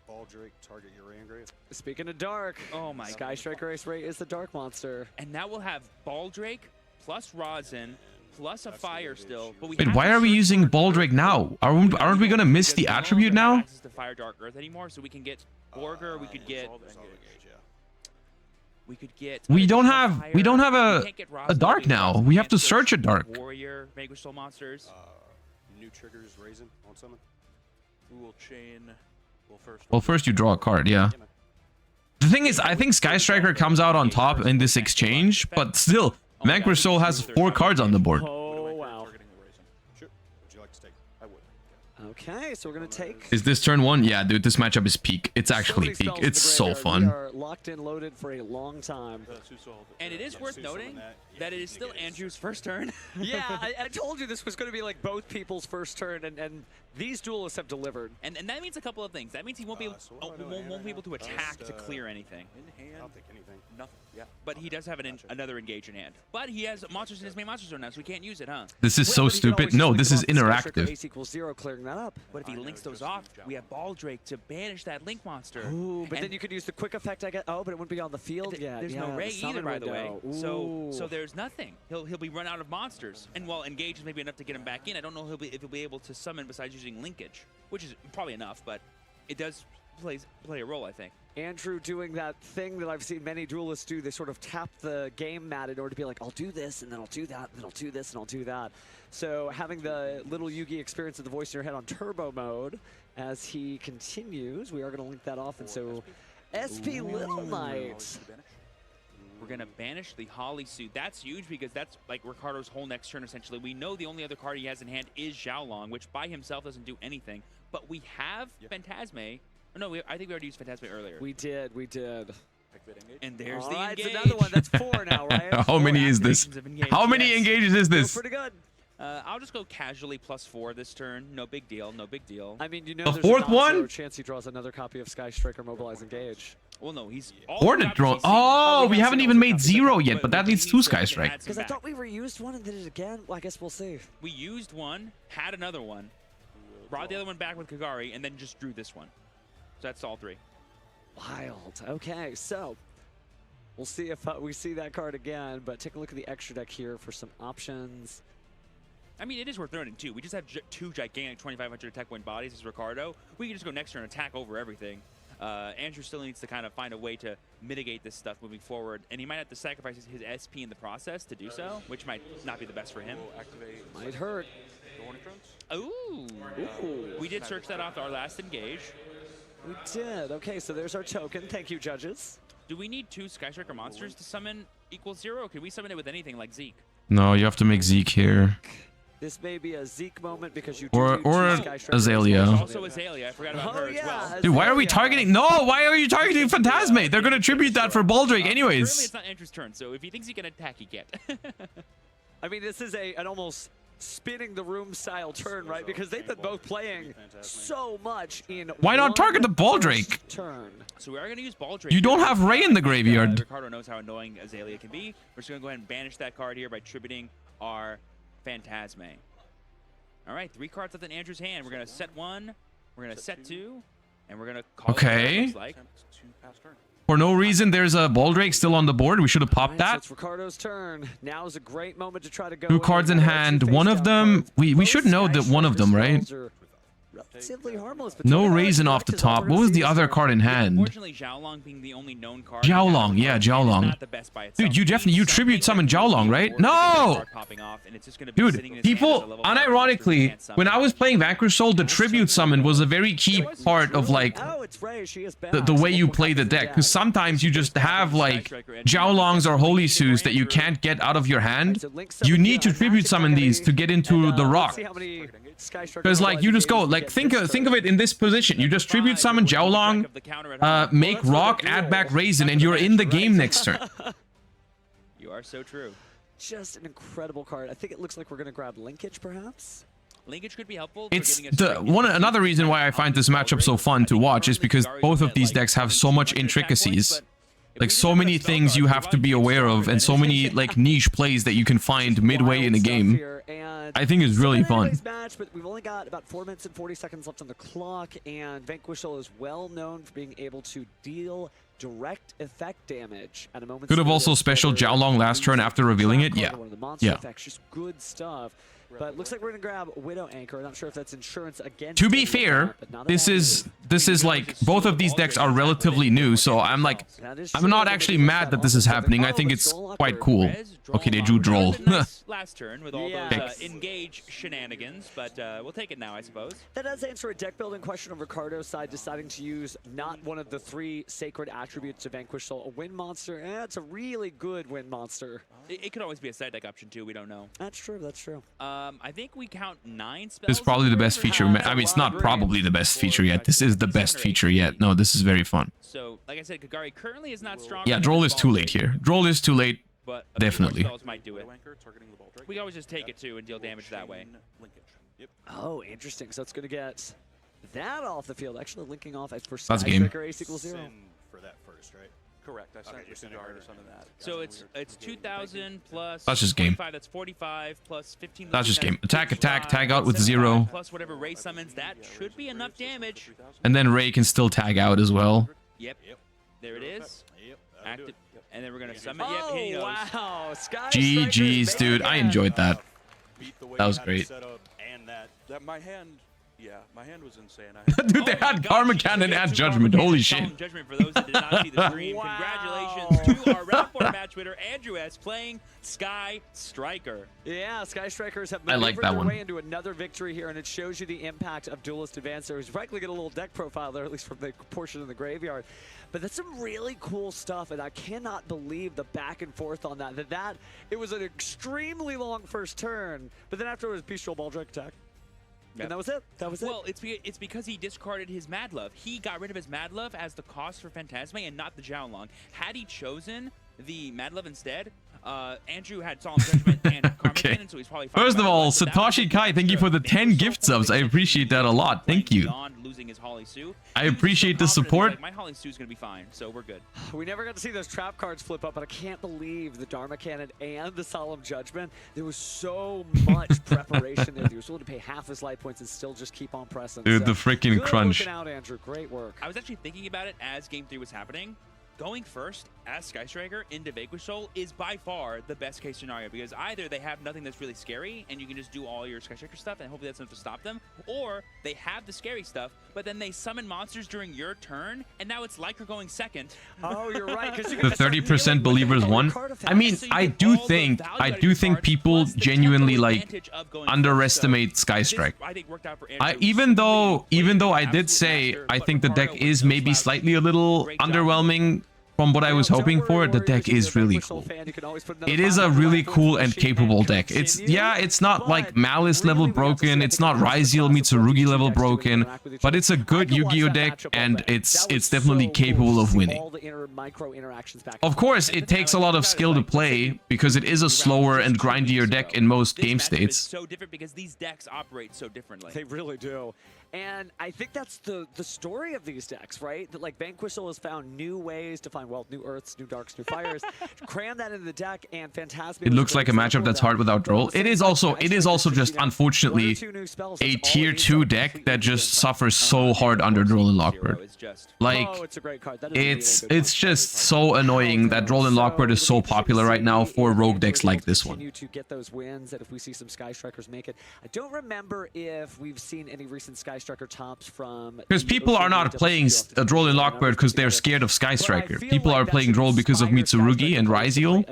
Speaker 4: Ball Drake, target your Ray engrave.
Speaker 2: Speaking of dark,
Speaker 3: Oh my
Speaker 2: Sky
Speaker 3: god.
Speaker 2: Striker Ace Ray is the dark monster.
Speaker 3: And now we'll have Ball Drake plus Rosin plus a fire still. But we
Speaker 1: Wait,
Speaker 3: have
Speaker 1: why
Speaker 3: to
Speaker 1: are we
Speaker 3: search
Speaker 1: using
Speaker 3: for
Speaker 1: Baldrake now? Aren't we gonna miss the
Speaker 3: because we
Speaker 1: attribute
Speaker 3: don't have
Speaker 1: now?
Speaker 3: access to Fire Dark Earth anymore, so we can get Borger, we could get
Speaker 4: Resolve engage, yeah.
Speaker 1: We don't have
Speaker 3: Fire.
Speaker 1: we don't have
Speaker 3: We can't get
Speaker 1: a
Speaker 3: Rosin,
Speaker 1: dark
Speaker 3: we
Speaker 1: now.
Speaker 3: also
Speaker 1: We have
Speaker 3: can't
Speaker 1: to search a dark.
Speaker 3: Warrior, Vanquish Soul monsters.
Speaker 4: New triggers, Raisin on summon.
Speaker 5: We will chain.
Speaker 1: Well, first you draw a card, yeah.
Speaker 4: Yeah, man.
Speaker 1: The thing is, I think Sky Striker comes out on top in this exchange, but still, Vanquish Soul has 4 cards on the board.
Speaker 2: Oh wow.
Speaker 5: Targeting the Raisin.
Speaker 4: Sure. Would you like to take? I would.
Speaker 2: Okay, so we're gonna take.
Speaker 1: Is this turn 1? Yeah, dude, this matchup is peak. It's actually
Speaker 2: many
Speaker 1: peak.
Speaker 2: spells in
Speaker 1: It's
Speaker 2: the
Speaker 1: so
Speaker 2: graveyard. We
Speaker 1: fun.
Speaker 2: are locked in, loaded for a long time.
Speaker 3: And it is worth
Speaker 4: Sue summon
Speaker 3: noting
Speaker 4: that.
Speaker 3: that it is still Andrew's first turn.
Speaker 2: Yeah, I told you this was going to be like both people's first turn, and these duelists have delivered.
Speaker 3: And that means a couple of things. That means he won't be able,
Speaker 4: So what do I know?
Speaker 3: won't be able to attack
Speaker 4: Just,
Speaker 3: to clear anything.
Speaker 5: In hand.
Speaker 4: I'll take anything.
Speaker 5: Nothing. Yeah.
Speaker 3: But he does have another engage in hand. But he has monsters in his main monster zone now, so we can't use it, huh?
Speaker 1: This is so
Speaker 2: Well, but he could
Speaker 1: stupid.
Speaker 2: always
Speaker 1: No,
Speaker 2: just
Speaker 1: this
Speaker 2: leave
Speaker 1: is
Speaker 2: it off the Sky Striker
Speaker 1: interactive.
Speaker 2: Ace equals 0, clearing that up.
Speaker 3: But if he links those off, we have Baldrake to banish that Link monster.
Speaker 2: Ooh, but
Speaker 3: And
Speaker 2: then you could use the quick effect, I guess. Oh, but it wouldn't be on the field yet.
Speaker 3: There's
Speaker 2: Yeah,
Speaker 3: no
Speaker 2: the
Speaker 3: Ray
Speaker 2: summon
Speaker 3: either, by the way.
Speaker 2: window.
Speaker 3: So there's nothing. He'll be run out of monsters. And while Engage is maybe enough to get him back in, I don't know if he'll be able to summon besides using Linkage, which is probably enough, but it does play a role, I think.
Speaker 2: Andrew doing that thing that I've seen many duelists do. They sort of tap the game mat in order to be like, I'll do this, and then I'll do that, and then I'll do this, and I'll do that. So having the little Yugi experience of the voice in your head on turbo mode as he continues, we are going to link that off. And so SP Little Knight.
Speaker 3: We're going to banish the Holly suit. That's huge because that's like Ricardo's whole next turn, essentially. We know the only other card he has in hand is Xiaolong, which by himself doesn't do anything. But we have Phantasme. Oh, no, I think we already used Phantasme earlier.
Speaker 2: We did.
Speaker 3: And there's
Speaker 2: All
Speaker 3: the
Speaker 2: right,
Speaker 3: Engage.
Speaker 2: it's another one. That's 4 now, right?
Speaker 1: How many is this? How many engages is
Speaker 2: Feels
Speaker 1: this?
Speaker 2: pretty good.
Speaker 3: I'll just go casually +4 this turn. No big deal. No big deal.
Speaker 2: I mean, you know,
Speaker 1: The
Speaker 2: there's
Speaker 1: fourth
Speaker 2: a non-zero
Speaker 1: one?
Speaker 2: chance he draws another copy of Sky Striker Mobilize Engage.
Speaker 3: Well, no, he's
Speaker 1: Or the drone. Oh, we haven't even made 0 yet, but that needs 2 Sky Strike.
Speaker 2: Because I thought we reused one and did it again. Well, I guess we'll see.
Speaker 3: We used one, had another one, brought the other one back with Kagari, and then just drew this one. So that's all 3.
Speaker 2: Wild. Okay, so we'll see if we see that card again, but take a look at the extra deck here for some options.
Speaker 3: I mean, it is worth noting, too. We just have 2 gigantic 2,500 attack point bodies as Ricardo. We can just go next turn and attack over everything. Andrew still needs to kind of find a way to mitigate this stuff moving forward, and he might have to sacrifice his SP in the process to do so, which might not be the best for him.
Speaker 2: Might hurt.
Speaker 3: Ooh. We did search that off our last engage.
Speaker 2: We did. Okay, so there's our token. Thank you, judges.
Speaker 3: Do we need 2 Sky Striker monsters to summon equals 0, or can we summon it with anything like Zeke?
Speaker 1: No, you have to make Zeke here.
Speaker 2: This may be a Zeke moment because you do
Speaker 1: Or
Speaker 2: need 2 Sky Strikers.
Speaker 1: Azalea.
Speaker 3: Also Azalea. I forgot about her as well.
Speaker 1: Dude, why are we targeting? No, why are you targeting Phantasme? They're gonna tribute that for Baldrake
Speaker 3: Currently,
Speaker 1: anyways.
Speaker 3: it's not Andrew's turn, so if he thinks he can attack, he can't.
Speaker 2: I mean, this is an almost spinning the room style turn, right? Because they've been both playing so much in
Speaker 1: Why not target the
Speaker 2: one
Speaker 1: Baldrake?
Speaker 2: turn.
Speaker 3: So we are going to use Baldrake.
Speaker 1: You don't have Ray in the graveyard.
Speaker 3: Ricardo knows how annoying Azalea can be. We're just going to go ahead and banish that card here by tributing our Phantasme. All right, 3 cards left in Andrew's hand. We're going to set 1, we're going to set 2, and we're going to call
Speaker 1: Okay.
Speaker 3: it looks like.
Speaker 1: For no reason, there's a Baldrake still on the board. We should have popped
Speaker 2: So
Speaker 1: that.
Speaker 2: it's Ricardo's turn. Now is a great moment to try to go.
Speaker 1: 2 cards in hand. One of them, we should know that one of them, right?
Speaker 2: Relatively harmless, but
Speaker 1: No
Speaker 2: Tony
Speaker 1: Raisin
Speaker 2: Hawk's
Speaker 1: off the
Speaker 2: back is all
Speaker 1: top.
Speaker 2: we're
Speaker 1: What
Speaker 2: gonna
Speaker 1: was
Speaker 2: see
Speaker 1: the
Speaker 2: this
Speaker 1: other
Speaker 2: turn.
Speaker 1: card in hand?
Speaker 3: Unfortunately, Xiaolong being the only known card.
Speaker 1: Xiaolong, yeah, Xiaolong.
Speaker 3: Not the best by itself.
Speaker 1: Dude, you definitely, you tribute summon Xiaolong, right? No! Dude, people, unironically, when I was playing Vanquish Soul, the tribute summon was a very key part of, like,
Speaker 2: Oh, it's Ray. She is back.
Speaker 1: the way you play the deck. Because sometimes you just have, like, Xiaolongs or Holy Suits that you can't get out of your hand. You need to tribute summon these to get into the rock. Because, like, you just go, like, think of it in this position. You just tribute summon Xiaolong, make rock, add back Raisin, and you're in the game next turn.
Speaker 3: You are so true.
Speaker 2: Just an incredible card. I think it looks like we're going to grab Linkage, perhaps.
Speaker 3: Linkage could be helpful.
Speaker 1: It's another reason why I find this matchup so fun to watch is because both of these decks have so much intricacies. Like, so many things you have to be aware of, and so many, like, niche plays that you can find midway in a game. I think it's really fun.
Speaker 2: Match, but we've only got about 4 minutes and 40 seconds left on the clock, and Vanquish Soul is well known for being able to deal direct effect damage at a moment's
Speaker 1: Could have also
Speaker 2: notice.
Speaker 1: special Xiaolong last turn after revealing it. Yeah.
Speaker 2: One of the monster
Speaker 1: Yeah.
Speaker 2: effects, just good stuff. But looks like we're gonna grab Widow Anchor. I'm not sure if that's insurance against.
Speaker 1: To be
Speaker 2: any of
Speaker 1: fair,
Speaker 2: that, but not a
Speaker 1: this
Speaker 2: bad
Speaker 1: is like both of these decks are relatively new, so I'm like,
Speaker 2: That is
Speaker 1: I'm
Speaker 2: true.
Speaker 1: not actually mad that this is happening. I think it's quite cool. Okay, they drew Droll.
Speaker 3: Last turn with all
Speaker 2: Yeah.
Speaker 3: those engage shenanigans, but we'll take it now, I suppose.
Speaker 2: That does answer a deck building question on Ricardo's side, deciding to use not one of the 3 sacred attributes to Vanquish Soul. A wind monster, it's a really good wind monster.
Speaker 3: It could always be a side deck option too. We don't know.
Speaker 2: That's true. That's true.
Speaker 3: I think we count 9 spells.
Speaker 1: It's probably the best feature. I mean, it's not probably the best feature yet. This is the best feature yet. No, this is very fun.
Speaker 3: So, like I said, Kagari currently is not strong.
Speaker 1: Yeah, Droll is too late here. Droll is too late.
Speaker 3: But
Speaker 1: Definitely.
Speaker 3: spells might do it. We can always just take it too and deal damage that way.
Speaker 2: Oh, interesting. So it's going to get that off the field. Actually linking off as for
Speaker 1: That's game.
Speaker 2: Striker Ace equals 0.
Speaker 5: For that first, right?
Speaker 4: Correct. I sent
Speaker 5: you sent
Speaker 4: Yugioh
Speaker 5: her.
Speaker 4: to summon that.
Speaker 3: So
Speaker 4: That's
Speaker 3: it's
Speaker 4: weird.
Speaker 3: 2,000 plus
Speaker 1: That's just game.
Speaker 3: 25, that's 45 plus 15.
Speaker 1: That's just game. Attack,
Speaker 3: 55,
Speaker 1: tag out with
Speaker 3: 75,
Speaker 1: 0.
Speaker 3: plus whatever Ray summons. That should be enough damage.
Speaker 1: And then Ray can still tag out as well.
Speaker 3: Yep. There it is.
Speaker 5: Yep.
Speaker 3: Active. And then we're gonna summon.
Speaker 2: Oh,
Speaker 3: Yep. He knows.
Speaker 2: wow. Sky
Speaker 1: GG's,
Speaker 2: Strikers,
Speaker 1: dude. I
Speaker 2: man.
Speaker 1: enjoyed that.
Speaker 5: Beat the way
Speaker 1: That was
Speaker 5: you had it
Speaker 1: great.
Speaker 5: set up and that.
Speaker 4: That my hand, yeah, my hand was insane.
Speaker 1: Dude, they had Karma Cannon and Judgment. Holy shit.
Speaker 3: Judgment for those that did not see the stream.
Speaker 2: Wow.
Speaker 3: Congratulations to our round 4 match winner, Andrew S, playing Sky Striker.
Speaker 2: Yeah, Sky Strikers have
Speaker 1: I like
Speaker 2: maneuvered
Speaker 1: that
Speaker 2: their
Speaker 1: one.
Speaker 2: way into another victory here, and it shows you the impact of Duelist Advance. There was frankly get a little deck profile there, at least from the portion in the graveyard. But that's some really cool stuff, and I cannot believe the back and forth on that. It was an extremely long first turn, but then after it was Bestial Baldric attack.
Speaker 3: Yep.
Speaker 2: And that was it. That was it.
Speaker 3: Well, it's because he discarded his Mad Love. He got rid of his Mad Love as the cost for Phantasme and not the Jiaolong. Had he chosen the Mad Love instead, Andrew had Solemn Judgment and Karma
Speaker 1: Okay.
Speaker 3: Cannon, so he's probably fine.
Speaker 1: First of
Speaker 3: By the
Speaker 1: all,
Speaker 3: way, so that was
Speaker 1: Satoshi
Speaker 3: the
Speaker 1: Kai, thank you for the
Speaker 3: extra
Speaker 1: 10
Speaker 3: Vanquish
Speaker 1: gift
Speaker 3: Soul
Speaker 1: subs. I
Speaker 3: Force
Speaker 1: appreciate that a lot. Thank you.
Speaker 3: Beyond losing his Holly Sue.
Speaker 1: I
Speaker 3: He was
Speaker 1: appreciate the
Speaker 3: so confident,
Speaker 1: support.
Speaker 3: like, my Holly Sue's gonna be fine, so we're good.
Speaker 2: We never got to see those trap cards flip up, but I can't believe the Dharma Cannon and the Solemn Judgment. There was so much preparation there. He was willing to pay half his life points and still just keep on pressing.
Speaker 1: Dude,
Speaker 2: So,
Speaker 1: the freaking
Speaker 2: good
Speaker 1: crunch.
Speaker 2: looking out, Andrew. Great work.
Speaker 3: I was actually thinking about it as Game 3 was happening. Going first as Sky Striker into Vanquish Soul is by far the best case scenario because either they have nothing that's really scary and you can just do all your Sky Striker stuff and hopefully that's enough to stop them, or they have the scary stuff, but then they summon monsters during your turn and now it's like you're going second.
Speaker 2: Oh, you're right. 'cause you
Speaker 1: The
Speaker 2: can start
Speaker 1: 30%
Speaker 2: dealing with
Speaker 1: believers
Speaker 2: the
Speaker 1: won.
Speaker 2: card
Speaker 1: I mean,
Speaker 2: effects.
Speaker 3: So you
Speaker 1: I
Speaker 3: get
Speaker 1: do
Speaker 3: all the
Speaker 1: think
Speaker 3: value out of your cards,
Speaker 1: people
Speaker 3: plus the
Speaker 1: genuinely
Speaker 3: tempo
Speaker 1: like
Speaker 3: advantage of going first.
Speaker 1: underestimate Sky
Speaker 3: This,
Speaker 1: Strike.
Speaker 3: I think, worked out for Andrew
Speaker 1: Even though
Speaker 3: smoothly,
Speaker 1: I did
Speaker 3: absolute
Speaker 1: say
Speaker 3: master,
Speaker 1: I
Speaker 3: but
Speaker 1: think the deck
Speaker 3: Ricardo
Speaker 1: is
Speaker 3: was
Speaker 1: maybe
Speaker 3: just
Speaker 1: slightly a little
Speaker 3: great job.
Speaker 1: underwhelming from what I was
Speaker 2: Don't
Speaker 1: hoping
Speaker 2: worry,
Speaker 1: for, the
Speaker 2: Warriors,
Speaker 1: deck
Speaker 2: if you're
Speaker 1: is
Speaker 2: a
Speaker 1: really
Speaker 2: Vanquish Soul
Speaker 1: cool.
Speaker 2: fan, you can always put another
Speaker 1: It is a
Speaker 2: 500
Speaker 1: really
Speaker 2: life points
Speaker 1: cool
Speaker 2: in the
Speaker 1: and
Speaker 2: machine
Speaker 1: capable
Speaker 2: and
Speaker 1: deck. It's
Speaker 2: continue.
Speaker 1: it's not like
Speaker 2: But
Speaker 1: Malice
Speaker 2: really,
Speaker 1: level
Speaker 2: we got to see
Speaker 1: broken,
Speaker 2: if
Speaker 1: it's
Speaker 2: they can
Speaker 1: not
Speaker 2: match the
Speaker 1: Ryziel
Speaker 2: class
Speaker 1: meets
Speaker 2: of what
Speaker 1: Tsurugi
Speaker 2: these two
Speaker 1: level
Speaker 2: decks do and
Speaker 1: broken,
Speaker 2: interact with each
Speaker 1: but
Speaker 2: other.
Speaker 1: it's a
Speaker 2: I
Speaker 1: good
Speaker 2: could watch
Speaker 1: Yu-Gi-Oh
Speaker 2: that
Speaker 1: deck
Speaker 2: matchup all
Speaker 1: and
Speaker 2: day.
Speaker 1: it's
Speaker 2: That was
Speaker 1: definitely
Speaker 2: so cool
Speaker 1: capable
Speaker 2: to
Speaker 1: of
Speaker 2: see
Speaker 1: winning.
Speaker 2: all the inner micro interactions back
Speaker 1: Of
Speaker 2: and
Speaker 1: course,
Speaker 2: forth.
Speaker 1: it takes a lot of skill to play because it is a slower and grindier deck in most game
Speaker 3: This matchup is
Speaker 1: states.
Speaker 3: so different because these decks operate so differently.
Speaker 2: They really do. And I think that's the story of these decks, right? That like Vanquish Soul has found new ways to find, well, new Earths, new Darks, new Fires, cram that into the deck, and Phantasmic.
Speaker 1: It looks like a matchup that's hard without draw. It is also just unfortunately a tier 2 deck that just suffers so hard under Droll and Lockbird.
Speaker 3: Is just
Speaker 1: Like
Speaker 2: Oh, it's a great card. That is a really
Speaker 1: it's
Speaker 2: good card.
Speaker 1: just so annoying that Droll and Lockbird is so popular right now for rogue decks like this one.
Speaker 2: Continue to get those wins, and if we see some Sky Strikers make it. I don't remember if we've seen any recent Sky Striker tops from.
Speaker 1: Because people are not playing Droll and Lockbird because they're scared of Sky Striker. People are playing Droll because of Mitsurugi and Ryziel,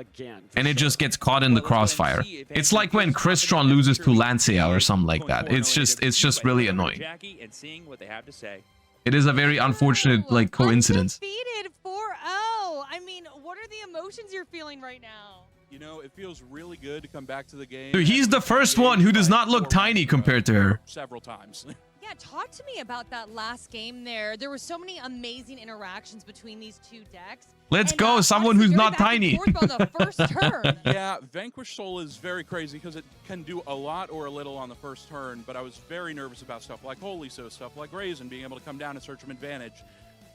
Speaker 1: and it just gets caught in the crossfire. It's like when Crystron loses to Lancea or something like that. It's just really annoying.
Speaker 3: Jackie and seeing what they have to say.
Speaker 1: It is a very unfortunate like coincidence.
Speaker 6: Undefeated 4-0. I mean, what are the emotions you're feeling right now?
Speaker 4: You know, it feels really good to come back to the game.
Speaker 1: Dude, he's the first one who does not look tiny compared to her.
Speaker 4: Several times.
Speaker 6: Yeah, talk to me about that last game there. There were so many amazing interactions between these two decks.
Speaker 1: Let's
Speaker 6: And,
Speaker 1: go, someone
Speaker 6: honestly,
Speaker 1: who's
Speaker 6: very
Speaker 1: not
Speaker 6: back and
Speaker 1: tiny.
Speaker 6: forth on the first turn.
Speaker 4: Yeah, Vanquish Soul is very crazy because it can do a lot or a little on the first turn, but I was very nervous about stuff like Holy So, stuff like Raisin, being able to come down and search some advantage.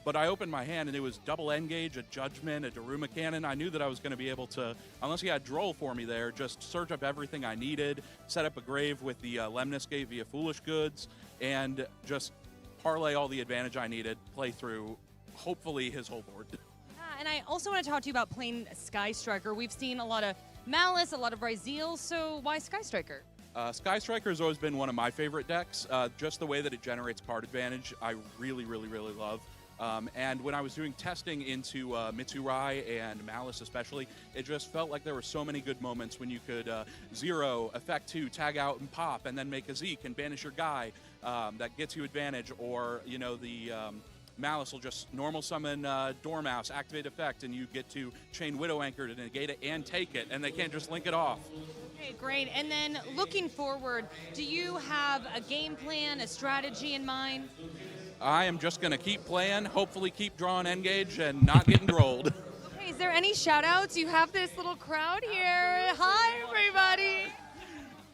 Speaker 4: But I opened my hand and it was double Engage, a Judgment, a Daruma Cannon. I knew that I was going to be able to, unless he had Droll for me there, just search up everything I needed, set up a grave with the Lemnis Gate via Foolish Goods, and just parlay all the advantage I needed, play through, hopefully, his whole board.
Speaker 6: And I also want to talk to you about playing Sky Striker. We've seen a lot of Malice, a lot of Ryziel, so why Sky Striker?
Speaker 4: Sky Striker has always been one of my favorite decks. Just the way that it generates card advantage, I really, really, really love. And when I was doing testing into Mitsurai and Malice especially, it just felt like there were so many good moments when you could zero, effect 2, tag out and pop, and then make a Zeke and banish your guy. That gets you advantage, or, you know, the Malice will just normal summon Dormouse, activate effect, and you get to chain Widow Anchor to negate it and take it, and they can't just link it off.
Speaker 6: Okay, great. And then looking forward, do you have a game plan, a strategy in mind?
Speaker 4: I am just going to keep playing, hopefully keep drawing Engage and not getting drolled.
Speaker 6: Okay, is there any shout outs? You have this little crowd here. Hi, everybody.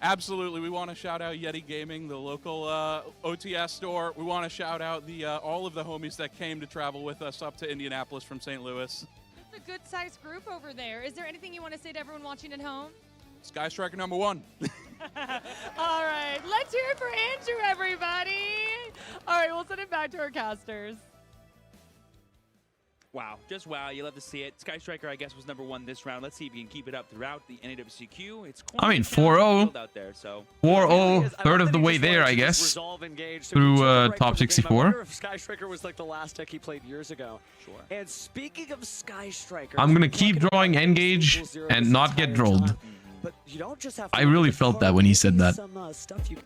Speaker 4: Absolutely. We want to shout out Yeti Gaming, the local OTS store. We want to shout out the all of the homies that came to travel with us up to Indianapolis from St. Louis.
Speaker 6: a good-sized group over there. Is there anything you want to say to everyone watching at home?
Speaker 4: Sky Striker #1.
Speaker 6: All right, let's hear it for Andrew, everybody. All right, we'll send it back to our casters.
Speaker 3: Wow, just wow. You love to see it. Sky Striker, I guess, was #1 this round. Let's see if he can keep it up throughout the NAWCQ. It's
Speaker 1: I mean,
Speaker 3: corner
Speaker 1: 4-0.
Speaker 3: out there, so
Speaker 1: 4-0, third of the way there, I guess, through top 64.
Speaker 2: Sky Striker was like the last deck he played years ago.
Speaker 3: sure.
Speaker 2: And speaking of Sky Striker,
Speaker 1: I'm gonna keep drawing Engage and not get drolled.
Speaker 2: But you don't just have
Speaker 1: I really felt that when he said that.
Speaker 2: Some stuff you